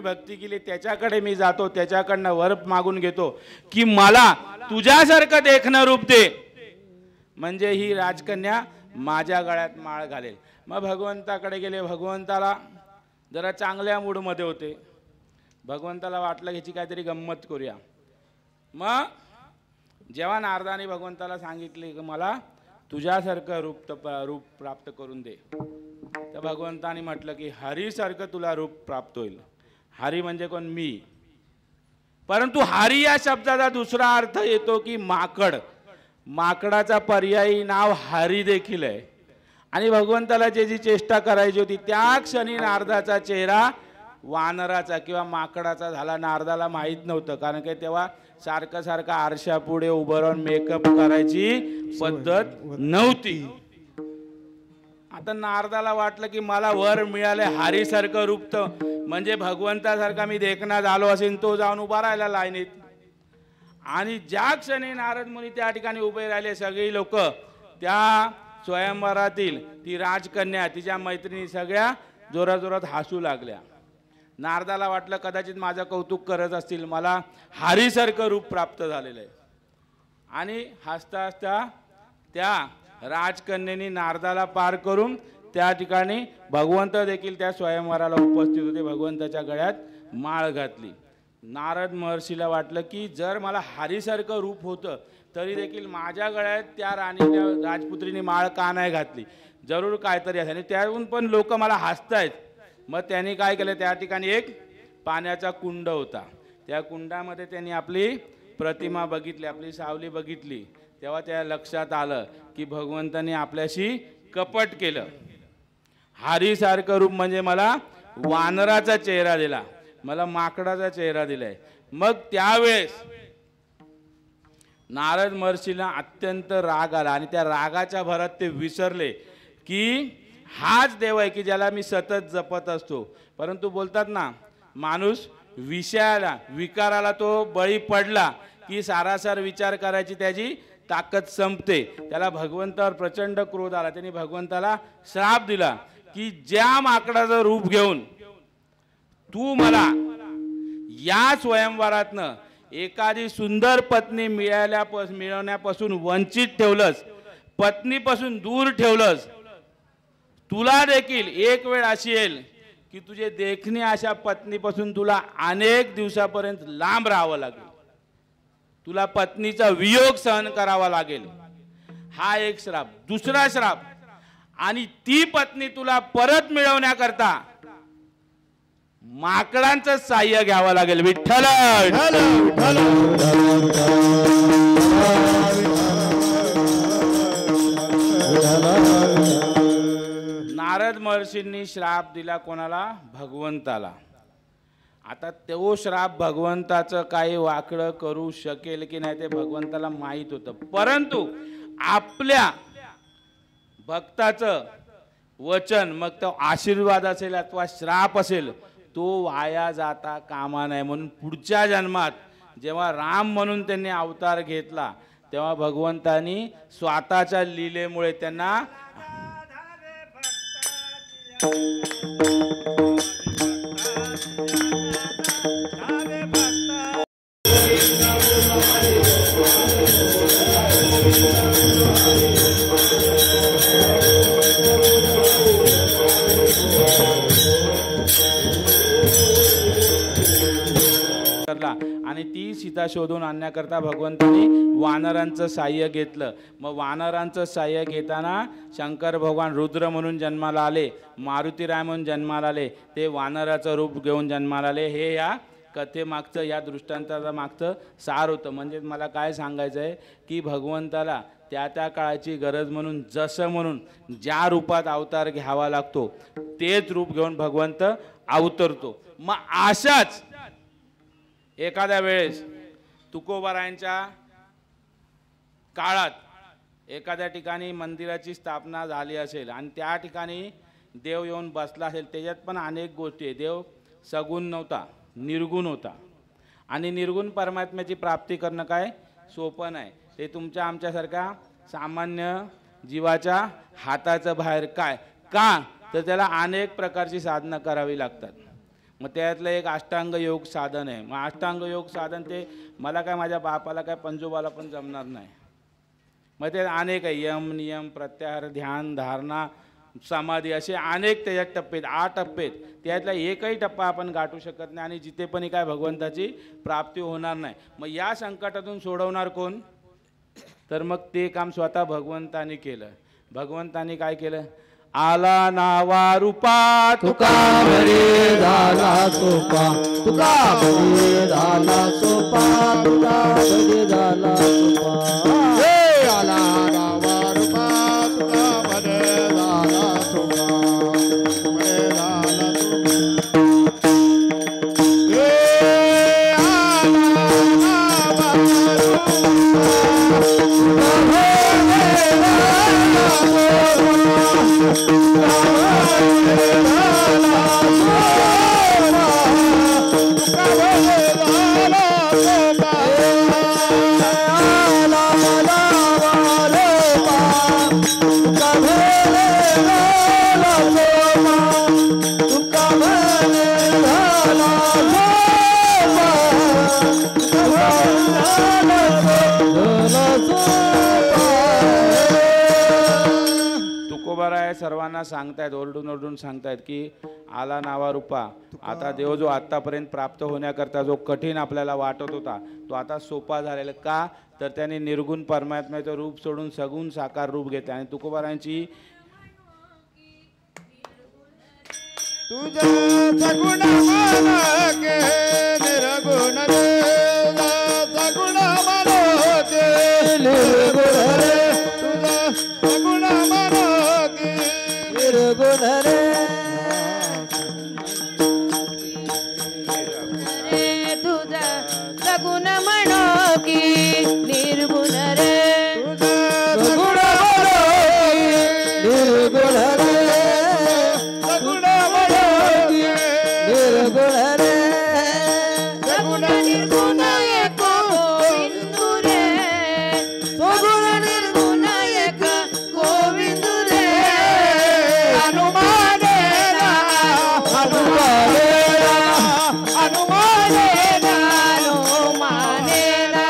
मी भक्ती केली त्याच्याकडे मी जातो, त्याच्याकडनं वर मागून घेतो की मला तुझ्यासारखं देखणं रूप दे, म्हणजे ही राजकन्या माझ्या गळ्यात माळ घालेल. मग भगवंताकडे गेले. भगवंताला जरा चांगल्या मूडमध्ये होते. भगवंताला वाटलं ह्याची काहीतरी गंमत करूया. मग जेव्हा नारदाने भगवंताला सांगितले की मला तुझ्यासारखं रूप प्राप्त करून दे, तर भगवंताने म्हटलं की हरीसारखं तुला रूप प्राप्त होईल. हरी म्हणजे कोण? मी. परंतु हरी या शब्दाचा दुसरा अर्थ येतो की माकड. माकडाचा पर्यायी नाव हरी देखील आहे. आणि भगवंताला जी चेष्टा करायची होती त्या क्षणी नारदाचा चेहरा वानराचा किंवा माकडाचा झाला. नारदाला माहीत नव्हतं, कारण की तेव्हा सारखं सारखं आरशापुढे उभं राहून मेकअप करायची पद्धत नव्हती. आता नारदाला वाटलं की मला वर मिळाले हरीसारखं रूप, तर म्हणजे भगवंतासारखा मी देखणा झालो असेल, तो जाऊन उभा राहिला लाईनीत. आणि ज्या क्षणी नारद मुनी त्या ठिकाणी उभे राहिले, सगळी लोक त्या स्वयंवरातील ती राजकन्या तिच्या मैत्रिणी सगळ्या जोराजोरात हसू लागल्या. नारदाला वाटलं कदाचित माझं कौतुक करत असतील, मला हरीसारखं रूप प्राप्त झालेलं आहे. आणि हसता हसता त्या राजकन्येने नारदाला पार करून त्या ठिकाणी भगवंत देखील त्या स्वयंवराला उपस्थित होते. भगवंताच्या गळ्यात माळ घातली. नारद महर्षीला वाटलं की जर मला हरीसारखं रूप होतं तरी देखील माझ्या गळ्यात त्या राणीने राजपुत्रीने माळ का नाही घातली, जरूर काहीतरी असेल. आणि त्याहून पण लोक मला हसतायत. मग त्यांनी काय केलं, त्या ठिकाणी एक पाण्याचा कुंड होता. त्या कुंडामध्ये त्यांनी आपली प्रतिमा बघितली, आपली सावली बघितली. तेव्हा त्या लक्षात आलं की भगवंतांनी आपल्याशी कपट केलं. हरीसारखं रूप म्हणजे मला वानराचा चेहरा दिला, मला माकडाचा चेहरा दिलाय. मग त्यावेळेस नारद महर्षीला अत्यंत राग आला आणि त्या रागाच्या भरात ते विसरले की हाच देव आहे की ज्याला मी सतत जपत असतो. परंतु बोलतात ना, माणूस विषयाला विकाराला तो बळी पडला की सारासार विचार करायची त्याची ताकद संपते. त्याला भगवंतावर प्रचंड क्रोध आला. त्यांनी भगवंताला श्राप दिला की ज्या माकडाचं रूप घेऊन तू मला या स्वयंवरातनं एखादी सुंदर पत्नी मिळवण्यापासून वंचित ठेवलंस, पत्नीपासून दूर ठेवलंस, तुला देखील एक वेळ अशी येईल की तुझे देखणे अशा पत्नीपासून तुला अनेक दिवसापर्यंत लांब राहावं लागेल, तुला पत्नीचा वियोग सहन करावा लागेल. हा एक श्राप. दुसरा श्राप, आणि ती पत्नी तुला परत मिळवण्याकरता माकडांचं साह्य घ्यावं लागेल. विठ्ठल नारद महर्षींनी श्राप दिला कोणाला? भगवंताला. आता तो श्राप भगवंताचं काही वाकडं करू शकेल की नाही ते भगवंताला माहीत होतं. परंतु आपल्या भक्ताचं वचन, मग तो आशीर्वाद असेल अथवा श्राप असेल, तो वाया जाता कामा नये. म्हणून पुढच्या जन्मात जेव्हा राम म्हणून त्यांनी अवतार घेतला तेव्हा भगवंतानी स्वतःच्या लीलेमुळे त्यांना आणि ती सीता शोधून आणण्याकरता भगवंतांनी वानरांचं साह्य घेतलं. मग वानरांचं साह्य घेताना शंकर भगवान रुद्र म्हणून जन्माला आले, मारुतीराय म्हणून जन्माला आले, ते वानराचं रूप घेऊन जन्माला आले. हे या कथेमागचं, या दृष्टांताचा मागचं सार होतं. म्हणजे मला काय सांगायचं आहे की भगवंताला त्या त्या काळाची गरज म्हणून जसं म्हणून ज्या रूपात अवतार घ्यावा लागतो तेच रूप घेऊन भगवंत अवतरतो. मग अशाच एखाद्या वेळेस तुकोबारायांच्या काळात एखाद्या ठिकाणी मंदिराची स्थापना झाली असेल आणि त्या ठिकाणी देव येऊन बसला असेल. त्याच्यात पण अनेक गोष्टी आहे. देव सगुण नव्हता, निर्गुण होता. आणि निर्गुण परमात्म्याची प्राप्ती करणं काय सोपं नाही. ते तुमच्या आमच्यासारख्या सामान्य जीवाच्या हाताचं बाहेर काय का, तर त्याला अनेक प्रकारची साधनं करावी लागतात. मग त्यातलं एक अष्टांग योग साधन आहे. मग अष्टांग योग साधन ते मला काय माझ्या बापाला काय पंजोबाला पण जमणार नाही. मग ते अनेक आहे, यम नियम प्रत्याहार ध्यान धारणा समाधी असे अनेक त्याच्यात टप्पे आहेत, 8 टप्पे आहेत. त्यातला एकही टप्पा आपण गाठू शकत नाही आणि जिथे पण काय भगवंताची प्राप्ती होणार नाही. मग या संकटातून सोडवणार कोण? तर मग ते काम स्वतः भगवंताने केलं. भगवंताने काय केलं? आला नावा रूपा तुका बरे झाला सोपा, तुका बरे झाला सोपा, तुका बरे झाला सोपा. हे आला नावा रूपा तुका बरे झाला सोपा, बरे झाला सोपा. हे आला नावा तुकोबाराय सर्वांना सांगतायत, ओरडून ओरडून सांगतायत की आला नावा रूपा. आता देव जो आतापर्यंत प्राप्त होण्याकरता जो कठीण आपल्याला वाटत होता तो आता सोपा झालेला. का? तर त्याने निर्गुण परमात्म्याचं रूप सोडून सगुण साकार रूप घेतले. आणि तुकोबारांची तुझा सगुण मानके निर्गुण देव, सगुण मानके निर्गुण रे, तुझा सगुण मानके निर्गुण रे. तुझा सगुण म्हणो की निर्गुण रे, तुझा सगुण निर्गुण रे, सगुण मानके निर्गुण रे. सगुण निर्गुण एक गोविंदू रे, सगुण निर्गुण एक गोविंदू रे. हनुमानेरा हनुमानेरा हनुमानेरा हनुमानेरा,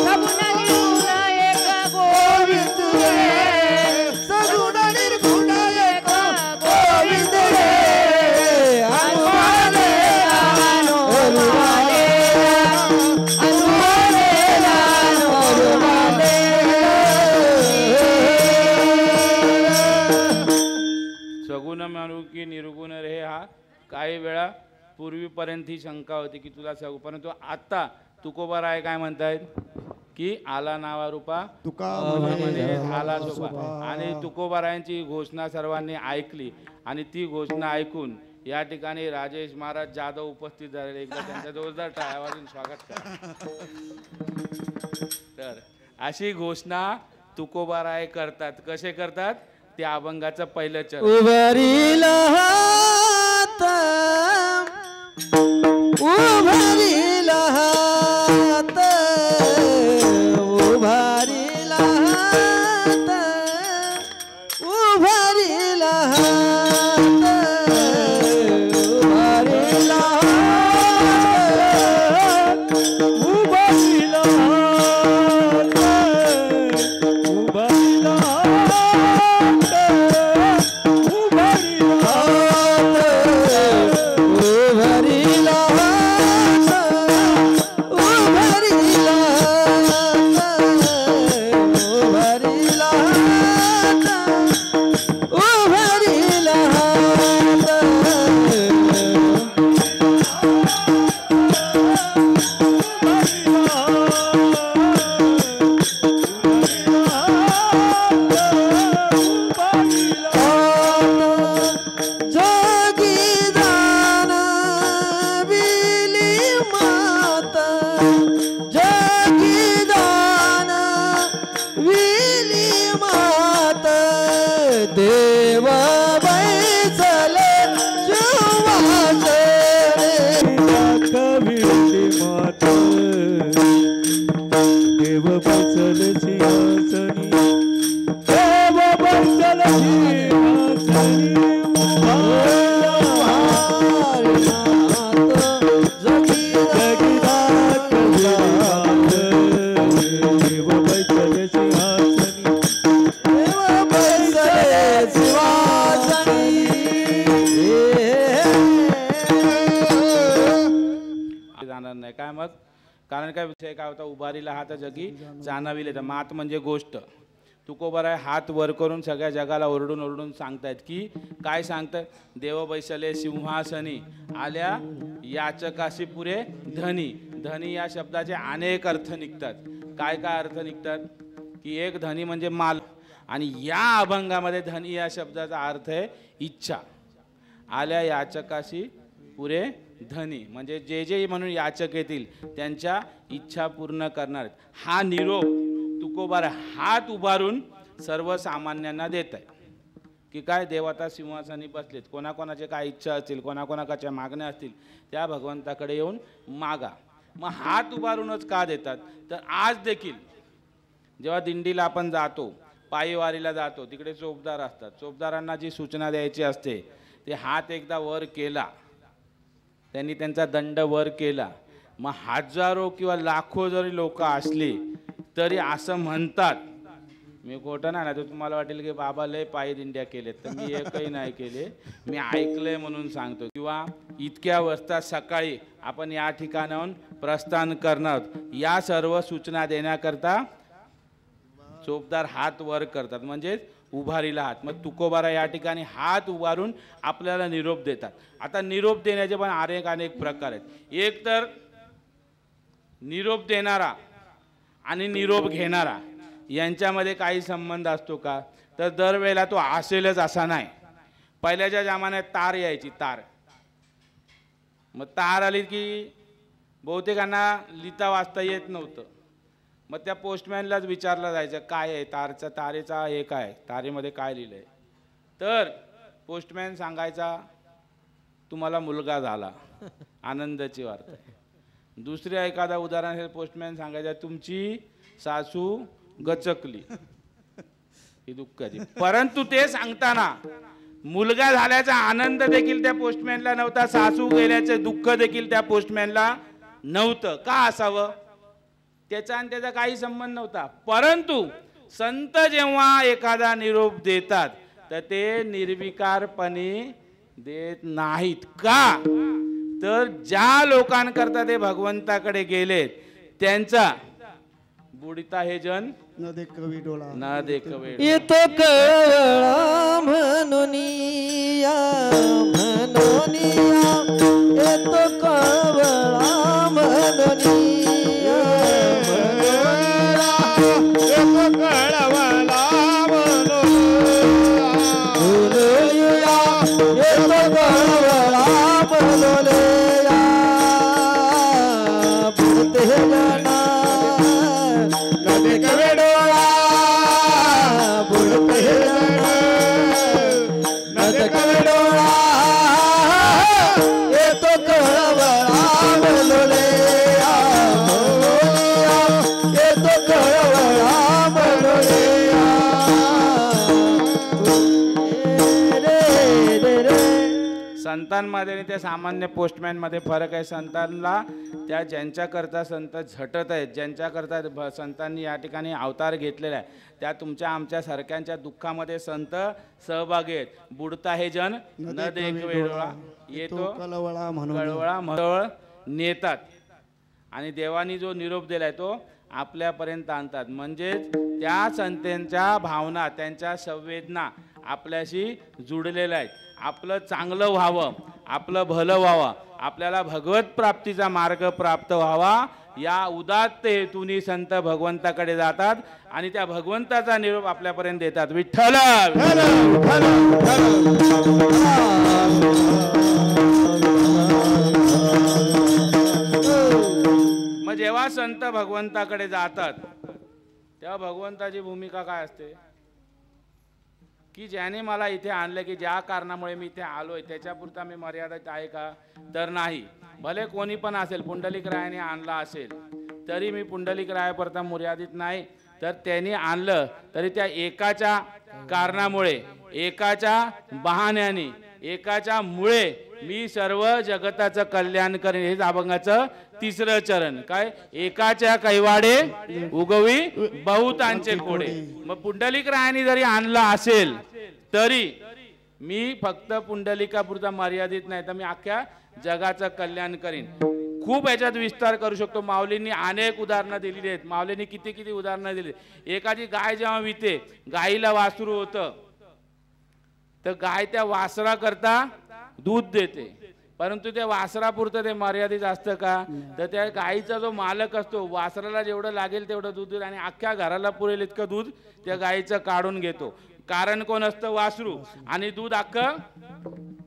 सगुण निर्गुण एक गोविंदू रे, सगुण निर्गुण एक गोविंदू रे. हनुमानेरा हनुमानेरा हनुमानेरा सगुण म्हणू की निर्गुण रे, हा काही वेळा पूर्वीपर्यंत ही शंका होती की तुला सगुण, परंतु आता तुकोबाराय काय म्हणतायत की आला नावा रूपा तुका म्हणजे आला सोपा. आणि तुकोबारायांची घोषणा सर्वांनी ऐकली आणि ती घोषणा ऐकून या ठिकाणी राजेश महाराज जाधव उपस्थित झालेले. एकदा त्यांच्या जोरदार टाळ्या वाजून स्वागत करा. तर अशी घोषणा तुकोबाराय करतात. कसे करतात? त्या अभंगाचं पहिलं चरण. उभारीला हात, उभारीला हात, उभारीला हात, उभारीला हात, उभारीला हात, उभारीला हात, उभारीला देव बैसले शिवाचे कविटी मात देव बैसल सिंहासनी देव बैसल सिंहासनी नाही. काय मग? कारण काय विषय काय होता, उभारीला हात जगी जाणविले. तर मात म्हणजे गोष्ट. तुकोबार आहे हात वर करून सगळ्या जगाला ओरडून ओरडून सांगतायत की काय सांगतायत, देव बैसले सिंहासनी आल्या याचकाशी पुरे धनी. धनी या शब्दाचे अनेक अर्थ निघतात. काय काय अर्थ निघतात की एक धनी म्हणजे माल, आणि या अभंगामध्ये धनी या शब्दाचा अर्थ आहे इच्छा. आल्या याचकाशी पुरे धनी म्हणजे जे जे म्हणून याचक येतील त्यांच्या इच्छा पूर्ण करणार. हा निरोप तुकोबार हात उभारून सर्वसामान्यांना देत आहे की काय, देवता सिंहासनी बसलेत, कोणाकोणाचे काय इच्छा असतील, कोणाकोणाच्या मागण्या असतील, त्या भगवंताकडे येऊन मागा. मग हात उभारूनच का देतात, तर आज देखील जेव्हा दिंडीला आपण जातो, पायी वारीला जातो, तिकडे चोपदार असतात. चोपदारांना जी सूचना द्यायची असते ते हात एकदा वर केला, त्यांनी त्यांचा दंड वर केला, मग हजारो किंवा लाखो जरी लोक असली तरी असं म्हणतात, मी खोटं नाही ना, तर तुम्हाला वाटेल की बाबा लय पायी दिंड्या केलेत, तर मी एकही नाही केले, मी ऐकलंय म्हणून सांगतो. किंवा इतक्या वाजता सकाळी आपण या ठिकाणाहून प्रस्थान करणार, या सर्व सूचना देण्याकरता चोपदार हात वर करतात, म्हणजेच उभारीला हात. मग तुकोबारा या ठिकाणी हात उभारून आपल्याला निरोप देतात. आता निरोप देण्याचे पण अनेक प्रकार आहेत. एक तर निरोप देणारा आणि निरोप घेणारा यांच्यामध्ये काही संबंध असतो का, तर दरवेळेला तो असेलच असा नाही. पहिल्याच्या जमान्यात तार यायची, तार. मग तार आली की बहुतेकांना लिहिता वाचता येत नव्हतं, मग त्या पोस्टमॅनलाच विचारलं जायचं काय आहे तारेचा हे काय, तारेमध्ये काय लिहिलं आहे. तर पोस्टमॅन सांगायचा तुम्हाला मुलगा झाला, आनंदाची वार्ता आहे. दुसऱ्या एखादा उदाहरण पोस्टमॅन सांगायचा तुमची सासू गचकली, ही दुःखाची. परंतु ते सांगताना मुलगा झाल्याचा आनंद देखील त्या पोस्टमॅनला नव्हता, सासू गेल्याचे दुःख देखील त्या पोस्टमॅनला नव्हतं. का असावं, त्याचा आणि त्याचा काही संबंध नव्हता. परंतु संत जेव्हा एखादा निरोप देतात तर ते निर्विकारपणे देत नाहीत. का, तर ज्या लोकांकरता ते भगवंताकडे गेलेत त्यांचा बुडिता हे जन न देखवी डोळा, न देखवे. येतो कळवळा म्हणूनिया येतो कळवळा म्हणूनिया एक कळवला बोलूया येतो कळवळा बोलूया बुडते जना न देखवे डोळा, बुडते जना न देखवे डोळा, येतो कळवळा बोलूया येतो कळवळा बोलूया रे रे रे. संतांमध्ये आणि त्या सामान्य पोस्टमॅनमध्ये फरक आहे. संतांना त्या ज्यांच्याकरता संत झटत आहेत, ज्यांच्याकरता संतांनी या ठिकाणी अवतार घेतलेला आहे, त्या तुमच्या आमच्या सारख्यांच्या दुःखामध्ये संत सहभागी आहेत. बुडता हे जन न देखवे डोळा, येतो कळवळा म्हणून कळवळा म्हणून नेतात. आणि देवानी जो निरोप दिलाय तो आपल्यापर्यंत आणतात. म्हणजेच त्या संतांच्या भावना, त्यांच्या संवेदना आपल्याशी जुडलेल्या आहेत. आपलं चांगलं व्हावं, आपलं भलं व्हावं, आपल्याला भगवत प्राप्तीचा मार्ग प्राप्त व्हावा, या उदात्त हेतूनी संत भगवंताकडे जातात आणि त्या भगवंताचा निरोप आपल्यापर्यंत देतात. विठ्ठल मग जेव्हा संत भगवंताकडे जातात तेव्हा भगवंताची भूमिका काय असते की ज्याने मला इथे आणलं, की ज्या कारणामुळे मी इथे आलोय त्याच्यापुरता मी मर्यादित आहे का, तर नाही. भले कोणी पण असेल, पुंडलिक रायाने आणला असेल तरी मी पुंडलिक रायापुरता मर्यादित नाही. तर त्यांनी आणलं तरी त्या एकाच्या कारणामुळे, एकाच्या बहाण्याने, एकाच्या मुळे मी सर्व जगताचं कल्याण करेन. हेच अभंगाचं तिसरं चरण. काय, एकाच्या कैवाडे उगवी बहुतांचे कोडे. मग पुंडलिक रायाने जरी आणला असेल तरी मी फक्त पुंडलिकापुरता मर्यादित नाही, तर मी अख्ख्या जगाचं कल्याण करीन. खूप याच्यात विस्तार करू शकतो. माऊलींनी अनेक उदाहरणं दिलेली आहेत. माऊलींनी किती किती उदाहरणं दिली. एखादी गाय जेव्हा विते, गाईला वासरू होतं, तर गाय त्या वासरा करता दूध देते, परंतु त्या वासरापुरतं ते मर्यादित असतं का? तर त्या गाईचा जो मालक असतो वासराला जेवढं लागेल तेवढं दूध देतो आणि अख्ख्या घराला पुरेल इतकं दूध त्या गाईचं काढून घेतो. कारण कोण असतं? वासरू. आणि दूध अख्खं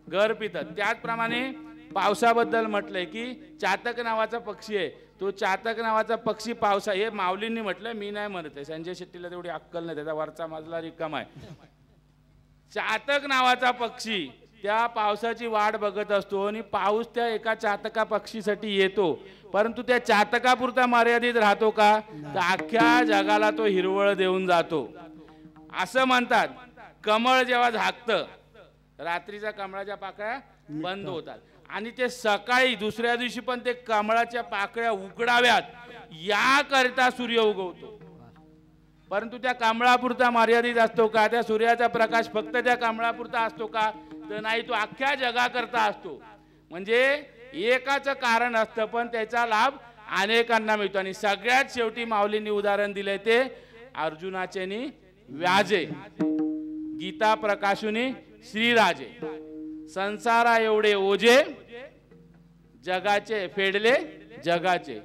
घर पितात. त्याचप्रमाणे पावसाबद्दल म्हटलंय की चातक नावाचा पक्षी आहे, तो चातक नावाचा पक्षी पावसा, हे माऊलींनी म्हटलंय, मी नाही म्हणत आहे. संजय शेट्टीला तेवढी अक्कल नाही, त्याचा वरचा मजला रिकामा आहे. चातक नावाचा पक्षी त्या पावसाची वाट बघत असतो आणि पाऊस त्या एका चातका पक्षीसाठी येतो, परंतु त्या चातकापुरता मर्यादित राहतो का? तर अख्ख्या जगाला तो हिरवळ देऊन जातो. असं म्हणतात कमळ जेव्हा झाकतं, रात्रीच्या कमळाच्या पाकळ्या बंद होतात आणि ते सकाळी दुसऱ्या दिवशी पण ते कमळाच्या पाकळ्या उघडाव्यात याकरिता सूर्य उगवतो. परंतु त्या कमळापुरता मर्यादित असतो का? त्या सूर्याचा प्रकाश फक्त त्या कमळापुरता असतो का? तर नाही, तो अख्ख्या जगाकरता असतो. म्हणजे एकाच कारण असतं पण त्याचा लाभ अनेकांना मिळतो. आणि सगळ्यात शेवटी माऊलींनी उदाहरण दिले ते अर्जुनाचे नि व्याजे, गीता प्रकाशुनी श्रीराजे. संसारा एवढे ओझे जगाचे फेडले जगाचे.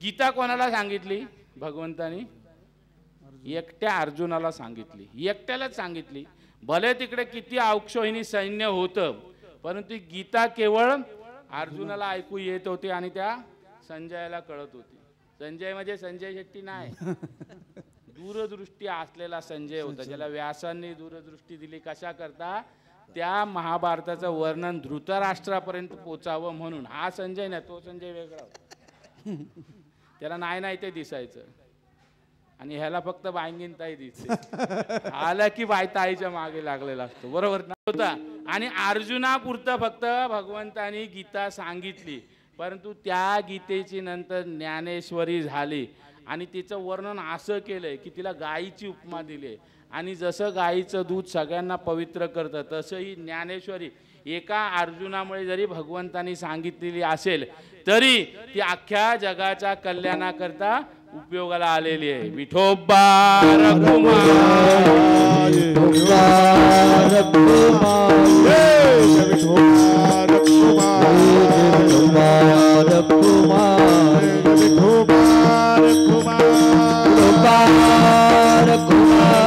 गीता कोणाला सांगितली? भगवंतानी एकट्या अर्जुनाला सांगितली, एकट्यालाच सांगितली. भले तिकडे किती अक्षौहिणी सैन्य होतं, परंतु गीता केवळ अर्जुनाला ऐकू येत होती आणि त्या संजयाला कळत होती. संजय म्हणजे संजय शेट्टी नाही, दूरदृष्टी असलेला संजय होता, ज्याला व्यासांनी दूरदृष्टी दिली. कशा करता? त्या महाभारताचं वर्णन धृतराष्ट्रापर्यंत पोचावं म्हणून. हा संजय नाही, तो संजय वेगळा होता. त्याला नाही ते दिसायचं आणि ह्याला फक्त बायंगीन ताई दिसते. आला की बाय ताईच्या मागे लागलेला असतो, बरोबर ना होता. आणि अर्जुनापुरतं फक्त भगवंतानी गीता सांगितली, परंतु त्या गीतेची नंतर ज्ञानेश्वरी झाली आणि तिचं वर्णन असं केलंय की तिला गायीची उपमा दिली. आणि जसं गायीचं दूध सगळ्यांना पवित्र करतं, तसंही ज्ञानेश्वरी एका अर्जुनामुळे जरी भगवंतानी सांगितलेली असेल तरी ती अख्ख्या जगाच्या कल्याणाकरता उपयोगाला आलेली आहे. विठोबा रघुमाई, विठोबा रघुमाई, विठोबा रघुमाई, विठोबा रघुमाई, विठोबा रघुमाई, विठोबा रघुमाई,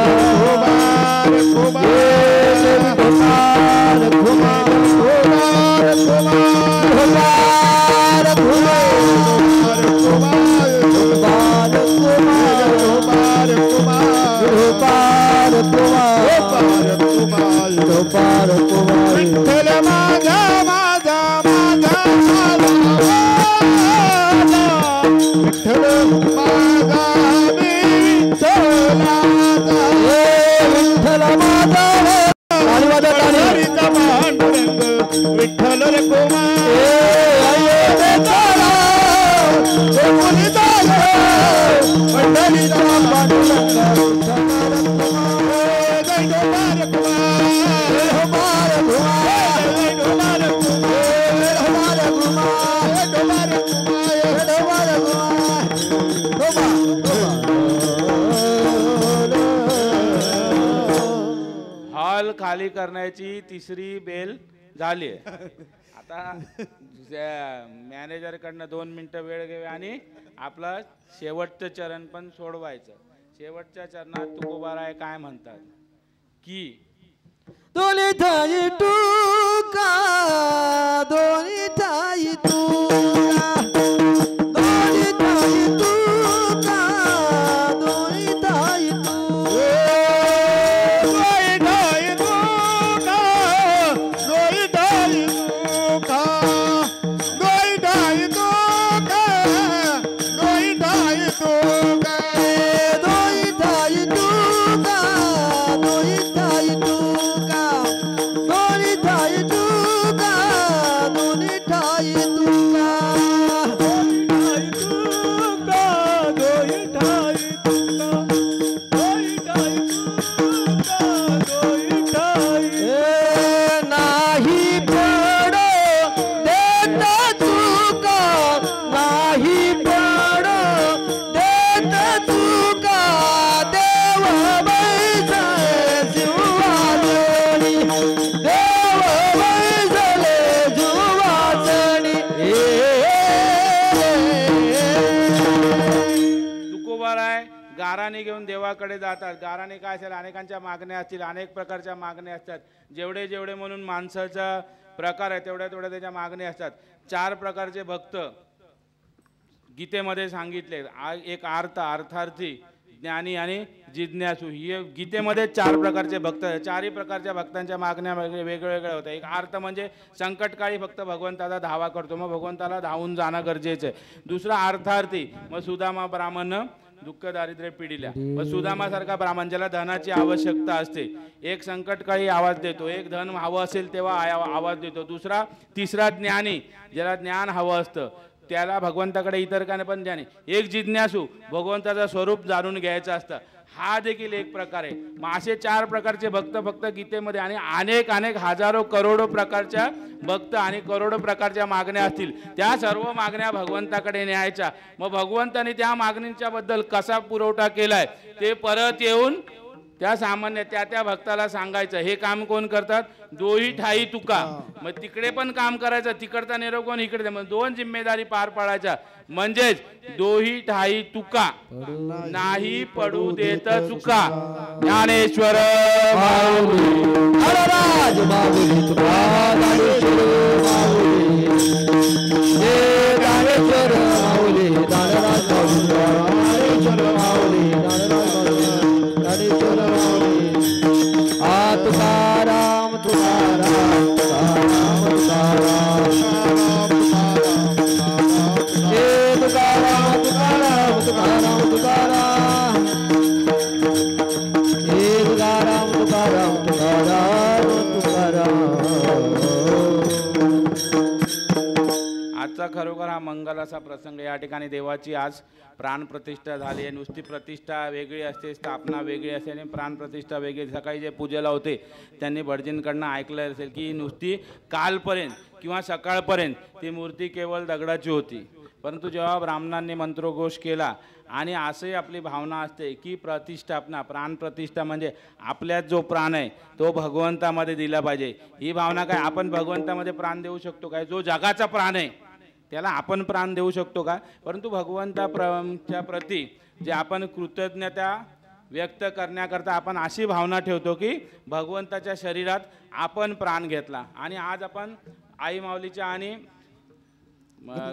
विठ्ठल माझा माझा माझा विठ्ठल माझा विठ्ठल माझा विठ्ठल रे हॉल खाली करण्याची तिसरी बेल झाली आहे. आता मॅनेजरकडनं 2 मिनिटं वेळ घ्यावी आणि आपलं शेवटचं चरण पण सोडवायचं. शेवटच्या चरणात तुकोबाराय काय म्हणतात की दोन्ही ठाई तुका, दोन्ही ठाई तुका, दोन्ही ठाई तुका, दोन्ही ठाई तुका, दोन्ही ठाई तुका, दोन्ही ठाई तुका, दोन्ही ठाई तुका, दोन्ही ठाई तुका, दोन्ही ठाई तुका, दोन्ही ठाई तुका, दोन्ही ठाई तुका, गाराणी घेऊन देवाकडे जातात. गाराणी काय असेल, अनेकांच्या मागण्या असतील, अनेक प्रकारच्या मागण्या असतात. जेवढे जेवढे म्हणून माणसाचा प्रकार आहे तेवढ्या तेवढ्या त्याच्या मागण्या असतात. 4 प्रकारचे भक्त गीतेमध्ये सांगितले. एक अर्थ, अर्थार्थी, ज्ञानी आणि जिज्ञासू. हे गीतेमध्ये 4 प्रकारचे भक्त आहेत. 4ही प्रकारच्या भक्तांच्या मागण्या वेगवेगळ्या होत्या. एक अर्थ म्हणजे संकटकाळी फक्त भगवंताचा धावा करतो, मग भगवंताला धावून जाणं गरजेचं आहे. दुसरा अर्थार्थी, मग सुदामा ब्राह्मण दुःख दारिद्र्य पिढीला. मग सुदामासारखा ब्राह्मण ज्याला धनाची आवश्यकता असते, एक संकटकाळी आवाज देतो, एक धन हवं असेल तेव्हा आवाज देतो. तिसरा ज्ञानी, ज्याला ज्ञान हवं असतं, त्याला भगवंताकडे इतर काय पण ज्ञानी. एक जिज्ञासू, भगवंताचं स्वरूप जाणून घ्यायचं असतं. हा देखील एक प्रकार आहे. मग असे 4 प्रकारचे भक्त फक्त गीतेमध्ये, आणि अनेक हजारो करोडो प्रकारच्या भक्त आणि करोडो प्रकारच्या मागण्या असतील. त्या सर्व मागण्या भगवंताकडे न्यायच्या. मग भगवंताने त्या मागणींच्या बद्दल कसा पुरवठा केलाय ते परत येऊन त्या सामान्य त्या भक्ताला सांगायचं. हे काम कोण करतात? दोही ठाई तुका. मग तिकडे पण काम करायचं, तिकडचा निरोप कोण इकडे. मग 2 जिम्मेदारी पार पाडायच्या. म्हणजेच दोही ठाई तुका, नाही पडू देत चुका. ज्ञानेश्वर माऊली हरराज माऊली तुका ज्ञानेश्वर माऊली. हे ज्ञानेश्वर माऊली ज्ञानराज माऊली ज्ञानेश्वर माऊली. आ तुकाराम तुकाराम तुकाराम तुकाराम. हे तुकाराम तुकाराम तुकाराम तुकाराम. हे तुकाराम तुकाराम तुकाराम तुकाराम. आजचा खरोखर हा मंगल असा प्रसंग. या ठिकाणी देवाची आज प्राणप्रतिष्ठा झाली आहे. नुसती प्रतिष्ठा वेगळी असते, स्थापना वेगळी असते आणि प्राणप्रतिष्ठा वेगळी. सकाळी जे पूजेला होते त्यांनी भटजींकडनं ऐकलं असेल की नुसती कालपर्यंत किंवा सकाळपर्यंत ती मूर्ती केवळ दगडाची होती. परंतु जेव्हा ब्राह्मणांनी मंत्रोघोष केला, आणि असंही आपली भावना असते की प्रतिष्ठापना, प्राणप्रतिष्ठा म्हणजे आपल्यात जो प्राण आहे तो भगवंतामध्ये दिला पाहिजे. ही भावना काय, आपण भगवंतामध्ये प्राण देऊ शकतो काय? जो जगाचा प्राण आहे त्याला आपण प्राण देऊ शकतो का? परंतु भगवंताच्या प्रती जे आपण कृतज्ञता व्यक्त करण्याकरता आपण अशी भावना ठेवतो की भगवंताच्या शरीरात आपण प्राण घेतला. आणि आज आपण आई माऊलीच्या आणि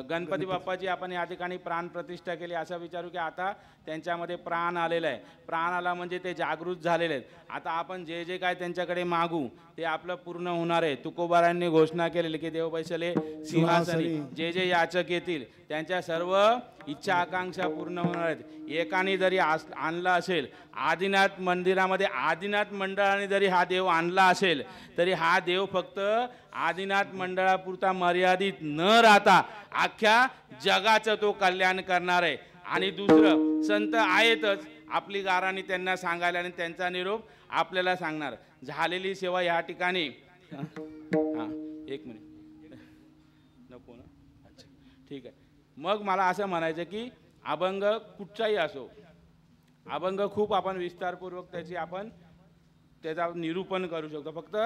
गणपती बाप्पाची आपण या ठिकाणी प्राण प्रतिष्ठा केली. असं विचारू की आता त्यांच्यामध्ये प्राण आलेला आहे. प्राण आला म्हणजे ते जागृत झालेले आहेत. आता आपण जे जे काय त्यांच्याकडे मागू ते आपलं पूर्ण होणार आहे. तुकोबारांनी घोषणा केलेली की देव बैसले सिंहासनी. जे जे याचक येतील त्यांच्या सर्व इच्छा आकांक्षा पूर्ण होणार आहेत. एकाने जरी आणला असेल आदिनाथ मंदिरामध्ये, आदिनाथ मंडळाने जरी हा देव आणला असेल तरी हा देव फक्त आदिनाथ मंडळापुरता मर्यादित न राहता अख्ख्या जगाचं तो कल्याण करणार आहे. आणि दुसरं, संत आहेतच आपली गाराणी त्यांना सांगायला आणि त्यांचा निरोप आपल्याला सांगणार. झालेली सेवा या ठिकाणी हां 1 मिनिट नको ना, अच्छा ठीक आहे. मग मला असं म्हणायचं की अभंग कुठचाही असो, अभंग खूप आपण विस्तारपूर्वक त्याचा निरूपण करू शकतो. फक्त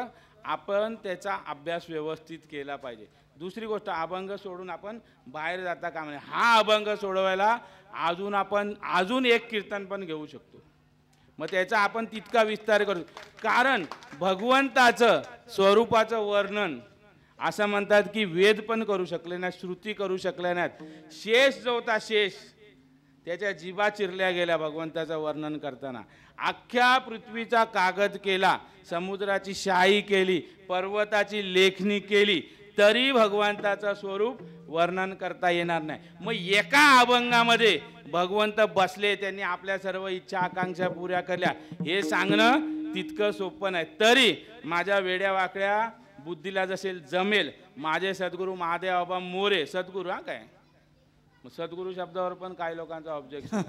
आपण त्याचा अभ्यास व्यवस्थित केला पाहिजे. दुसरी गोष्ट, अभंग सोडून आपण बाहेर जाता कामा नये. हा अभंग सोडवायला अजून एक कीर्तन पण घेऊ शकतो. मग त्याचा आपण तितका विस्तार करू. कारण भगवंताचं स्वरूपाचं वर्णन असं म्हणतात की वेद पण करू शकले नाहीत, श्रुती करू शकल्या नाहीत. शेष जो होता शेष, त्याच्या जिभा चिरल्या गेल्या भगवंताचं वर्णन करताना. अख्ख्या पृथ्वीचा कागद केला, समुद्राची शाई केली, पर्वताची लेखणी केली, तरी भगवंताचं स्वरूप वर्णन करता येणार नाही. मग एका अभंगामध्ये भगवंत बसले, त्यांनी आपल्या सर्व इच्छा आकांक्षा पुऱ्या केल्या, हे सांगणं तितकं सोपं नाही. तरी माझ्या वेड्या वाकड्या बुद्धीला जसे जमेल, माझे सद्गुरू महादेव बाबा मोरे, सद्गुरू हा काय सद्गुरू शब्दावर पण काही लोकांचा ऑब्जेक्शन,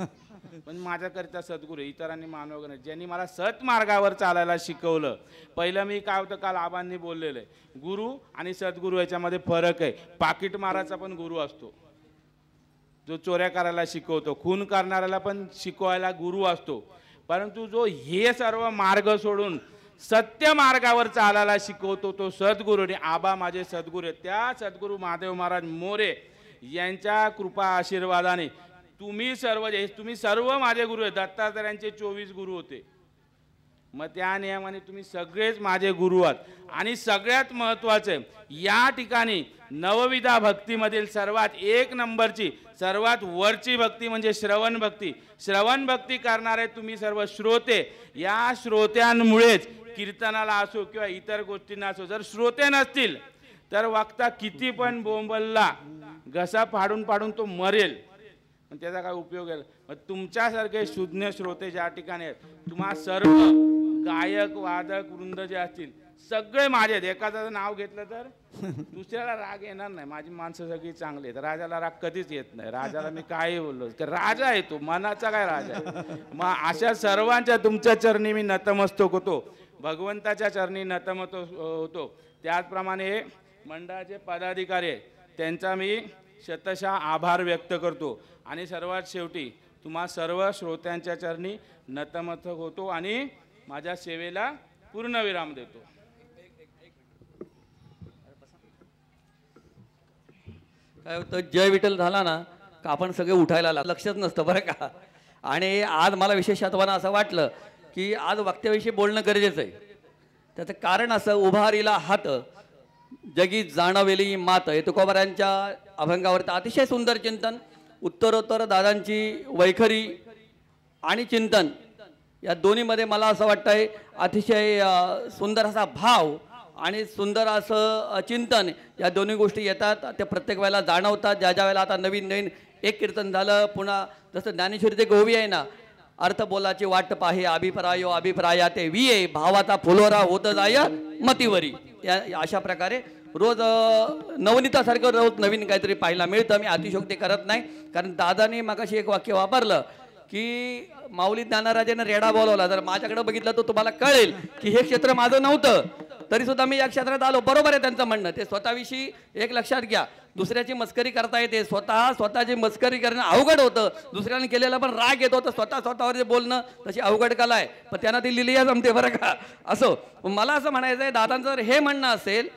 पण माझ्याकरिता सद्गुरू, इतरांनी मानव नाही, ज्यांनी मला सत्मार्गावर चालायला शिकवलं. पहिलं मी काय होतं, काल आबांनी बोललेलं आहे, गुरु आणि सद्गुरू याच्यामध्ये फरक आहे. पाकिट मारायचा पण गुरु असतो, जो चोऱ्या करायला शिकवतो, खून करणाऱ्याला पण शिकवायला गुरु असतो. परंतु जो हे सर्व मार्ग सोडून सत्य मार्गावर चालायला शिकवतो तो सद्गुरू. आणि आबा माझे सद्गुरू आहेत. त्या सद्गुरू महादेव महाराज मोरे यांच्या कृपा आशीर्वादाने तुम्ही सर्व माझे गुरु आहेत. दत्तात्रयांचे 24 गुरु होते. मग त्या नियमाने तुम्ही सगळेच माझे गुरु आहात. आणि सगळ्यात महत्त्वाचं या ठिकाणी नवविधा भक्तीमधील सर्वात 1 नंबरची सर्वात वरची भक्ती म्हणजे श्रवण भक्ती. श्रवण भक्ती करणारे तुम्ही सर्व श्रोते. या श्रोत्यांमुळेच कीर्तनाला असो किंवा इतर गोष्टींना असो, जर श्रोते नसतील तर वक्ता किती पण बोंबलला घसा पाडून पाडून तो मरेल, पण त्याचा काय उपयोग आहे. मग तुमच्यासारखे शुद्ध श्रोते ज्या ठिकाणी आहेत, तुम्हा सर्व गायक वादक वृंद जे असतील सगळे माझे आहेत. एखाद्याचं नाव घेतलं तर दुसऱ्याला राग येणार नाही. माझी माणसं सगळी चांगली आहेत. राजाला राग कधीच येत नाही. राजाला मी काही बोललो की राजा आहे तो, मनाचा काय राजा आहे. मग अशा सर्वांच्या तुमच्या चरणी मी नतमस्तक होतो. भगवंताच्या चरणी नतमस्तक होतो. त्याचप्रमाणे मंडळाचे पदाधिकारी आहेत, त्यांचा मी शतशः आभार व्यक्त करतो. आणि सर्वात शेवटी तुम्हा सर्व श्रोत्यांच्या चरणी नतमस्तक होतो आणि माझ्या सेवेला पूर्णविराम देतो. काय होतं, जय विठ्ठल झाला ना का आपण सगळे उठायला लक्षच नसतं बरं का. आणि आज मला विशेषत्वानं असं वाटलं की आज वक्त्याविषयी बोलणं गरजेचं आहे. त्याचं कारण असं, उभारीला हात जगी जाणवेली मात हे तुकोबारांच्या अभंगावरती अतिशय सुंदर चिंतन. उत्तरोत्तर दादांची वैखरी आणि चिंतन या दोन्हीमध्ये मला असं वाटतंय अतिशय सुंदर असा भाव आणि सुंदर असं चिंतन या दोन्ही गोष्टी येतात. ते प्रत्येक वेळेला जाणवतात. ज्या वेळेला आता नवीन नवीन एक कीर्तन झालं, पुन्हा जसं ज्ञानेश्वरीचे गोवी आहे ना, अर्थ बोलाची वाट पाहे अभिप्रायो अभिप्राया ते विये भावाचा फुलोरा होत जाय मतीवरी. या अशा प्रकारे रोज नवनीतासारखं रोज नवीन काहीतरी पाहायला मिळतं. मी अतिशयोक्ती करत नाही, कारण दादाने मगाशी एक वाक्य वापरलं की माऊली ज्ञानराजाने रेडा बोलवला. जर माझ्याकडे बघितलं तर तुम्हाला कळेल की हे क्षेत्र माझं नव्हतं, तरी सुद्धा मी या क्षेत्रात आलो. बरोबर आहे त्यांचं म्हणणं. ते स्वतःविषयी एक लक्षात घ्या, दुसऱ्याची मस्करी करता येते, स्वतःची मस्करी करणं अवघड होतं. दुसऱ्याने केलेला पण राग येतो, तर स्वतःवर जे बोलणं तशी अवघड कला आहे, पण त्यांना ती लिलिया जमते बरं का. असो, मला असं म्हणायचं आहे, दादांचं जर हे म्हणणं असेल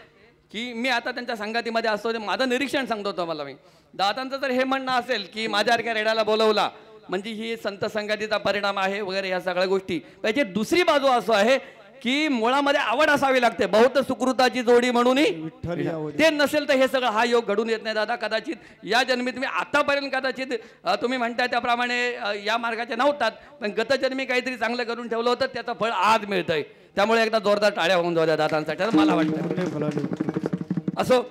की मी आता त्यांच्या संगतीमध्ये असतो, माझं निरीक्षण सांगतो तुम्हाला मी. दादांचं जर हे म्हणणं असेल की माझ्यासारख्या रेड्याला बोलवला म्हणजे ही संत संगतीचा परिणाम आहे वगैरे या सगळ्या गोष्टी, त्याची दुसरी बाजू असं आहे की मुळामध्ये आवड असावी लागते. बहुत सुकृताची जोडी म्हणून ते नसेल तर हे सगळं हा योग घडून येत नाही. दादा कदाचित या जन्मी तुम्ही आतापर्यंत कदाचित तुम्ही म्हणताय त्याप्रमाणे या मार्गाचे नव्हतात, पण गतजन्मी काहीतरी चांगलं करून ठेवलं होतं, त्याचं फळ आज मिळतंय. त्यामुळे एकदा जोरदार टाळ्या होऊन जाऊ द्या दादांसाठी असं मला वाटतं. असो,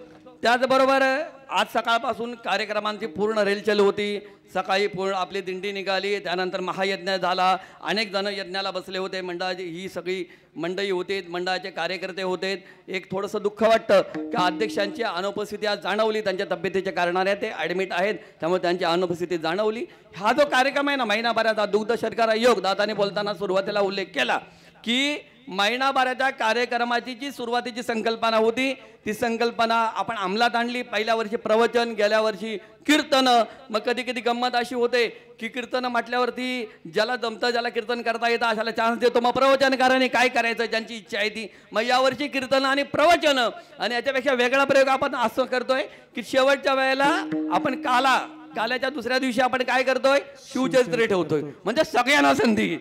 त्याचबरोबर आज सकाळपासून कार्यक्रमांची पूर्ण रेलचेल होती. सकाळी पूर्ण आपली दिंडी निघाली, त्यानंतर महायज्ञ झाला, अनेक जण यज्ञाला बसले होते. मंडळाची ही सगळी मंडळी होती, मंडळाचे कार्यकर्ते होते. एक थोडंसं दुःख वाटतं की अध्यक्षांची अनुपस्थिती आज जाणवली. त्यांच्या तब्येतीच्या कारणाने ते ॲडमिट आहेत, त्यामुळे त्यांची अनुपस्थिती जाणवली. हा जो कार्यक्रम आहे ना महिनाभराचा दुग्ध शर्करा योग, दादाने बोलताना सुरुवातीला उल्लेख केला की महिनाभराच्या कार्यक्रमाची जी सुरुवातीची संकल्पना होती ती संकल्पना आपण अंमलात आणली. पहिल्या वर्षी प्रवचन, गेल्या वर्षी कीर्तन. मग कधी कधी गंमत अशी होते की कीर्तन म्हटल्यावरती ज्याला जमतं, ज्याला कीर्तन करता येतं अशाला चान्स देतो. मग प्रवचनकारांनी काय करायचं, ज्यांची इच्छा आहे ती. मग यावर्षी कीर्तन आणि प्रवचन, आणि याच्यापेक्षा वेगळा प्रयोग आपण असं करतोय की शेवटच्या वेळेला आपण काल्याच्या दुसऱ्या दिवशी आपण काय करतोय, शिवचरित्र ठेवतोय. म्हणजे सगळ्यांना संधी,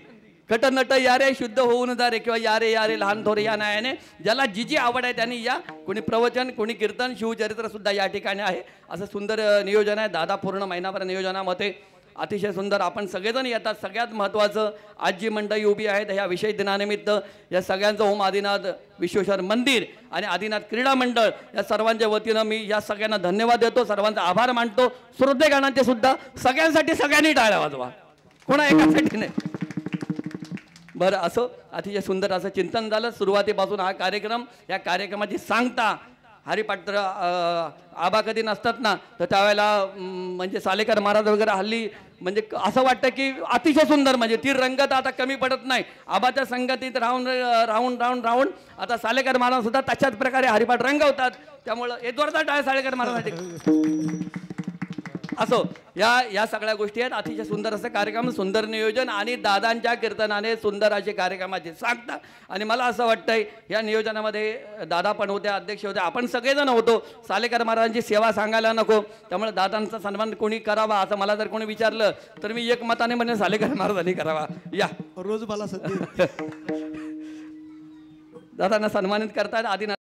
कटनट यारे शुद्ध होऊन जा रे, किंवा यारे यारे लहान थोरे या नायाने, ज्याला जी जी आवड आहे त्यांनी या. कोणी प्रवचन, कोणी कीर्तन, शिवचरित्र सुद्धा या ठिकाणी आहे. असं सुंदर नियोजन आहे. दादा पूर्ण महिनाभर नियोजनामध्ये अतिशय सुंदर. आपण सगळेजण येतात. सगळ्यात महत्त्वाचं आज जी मंडळी उभी आहेत ह्या विशेष दिनानिमित्त या सगळ्यांचं ओम आदिनाथ विश्वेश्वर मंदिर आणि आदिनाथ क्रीडा मंडळ या सर्वांच्या वतीनं मी या सगळ्यांना धन्यवाद देतो, सर्वांचा आभार मानतो. श्रोतेगणांचे सुद्धा सगळ्यांसाठी सगळ्यांनी टाळ्या वाजवा, कोणा एकासाठी नाही. बरं, असं अतिशय सुंदर असं चिंतन झालं. सुरुवातीपासून हा कार्यक्रम, या कार्यक्रमाची सांगता हरिपात्र आबा कधी नसतात ना, तर त्यावेळेला म्हणजे सालेकर महाराज वगैरे हल्ली म्हणजे असं वाटतं की अतिशय सुंदर, म्हणजे ती रंगत आता कमी पडत नाही. आबाच्या संगतीत राहून राहून राहून राहून आता सालेकर महाराज सुद्धा तशाच प्रकारे हरिपाठ रंगवतात. त्यामुळं हे जोरदार टाळ्या सालेकर महाराजांसाठी. असो, या सगळ्या गोष्टी आहेत. अतिशय सुंदर असं कार्यक्रम, सुंदर नियोजन आणि दादांच्या कीर्तनाने सुंदर असे कार्यक्रमाचे सांगता. आणि मला असं वाटतंय या नियोजनामध्ये दादा पण होते, अध्यक्ष होते, आपण सगळेजण होतो. सालेकर महाराजांची सेवा सांगायला नको, त्यामुळे दादांचा सन्मान कोणी करावा असं मला जर कोणी विचारलं तर मी एक मताने म्हणेन सालेकर महाराजांनी करावा. या रोज मला सध्या दादांना सन्मानित करतायत. आधी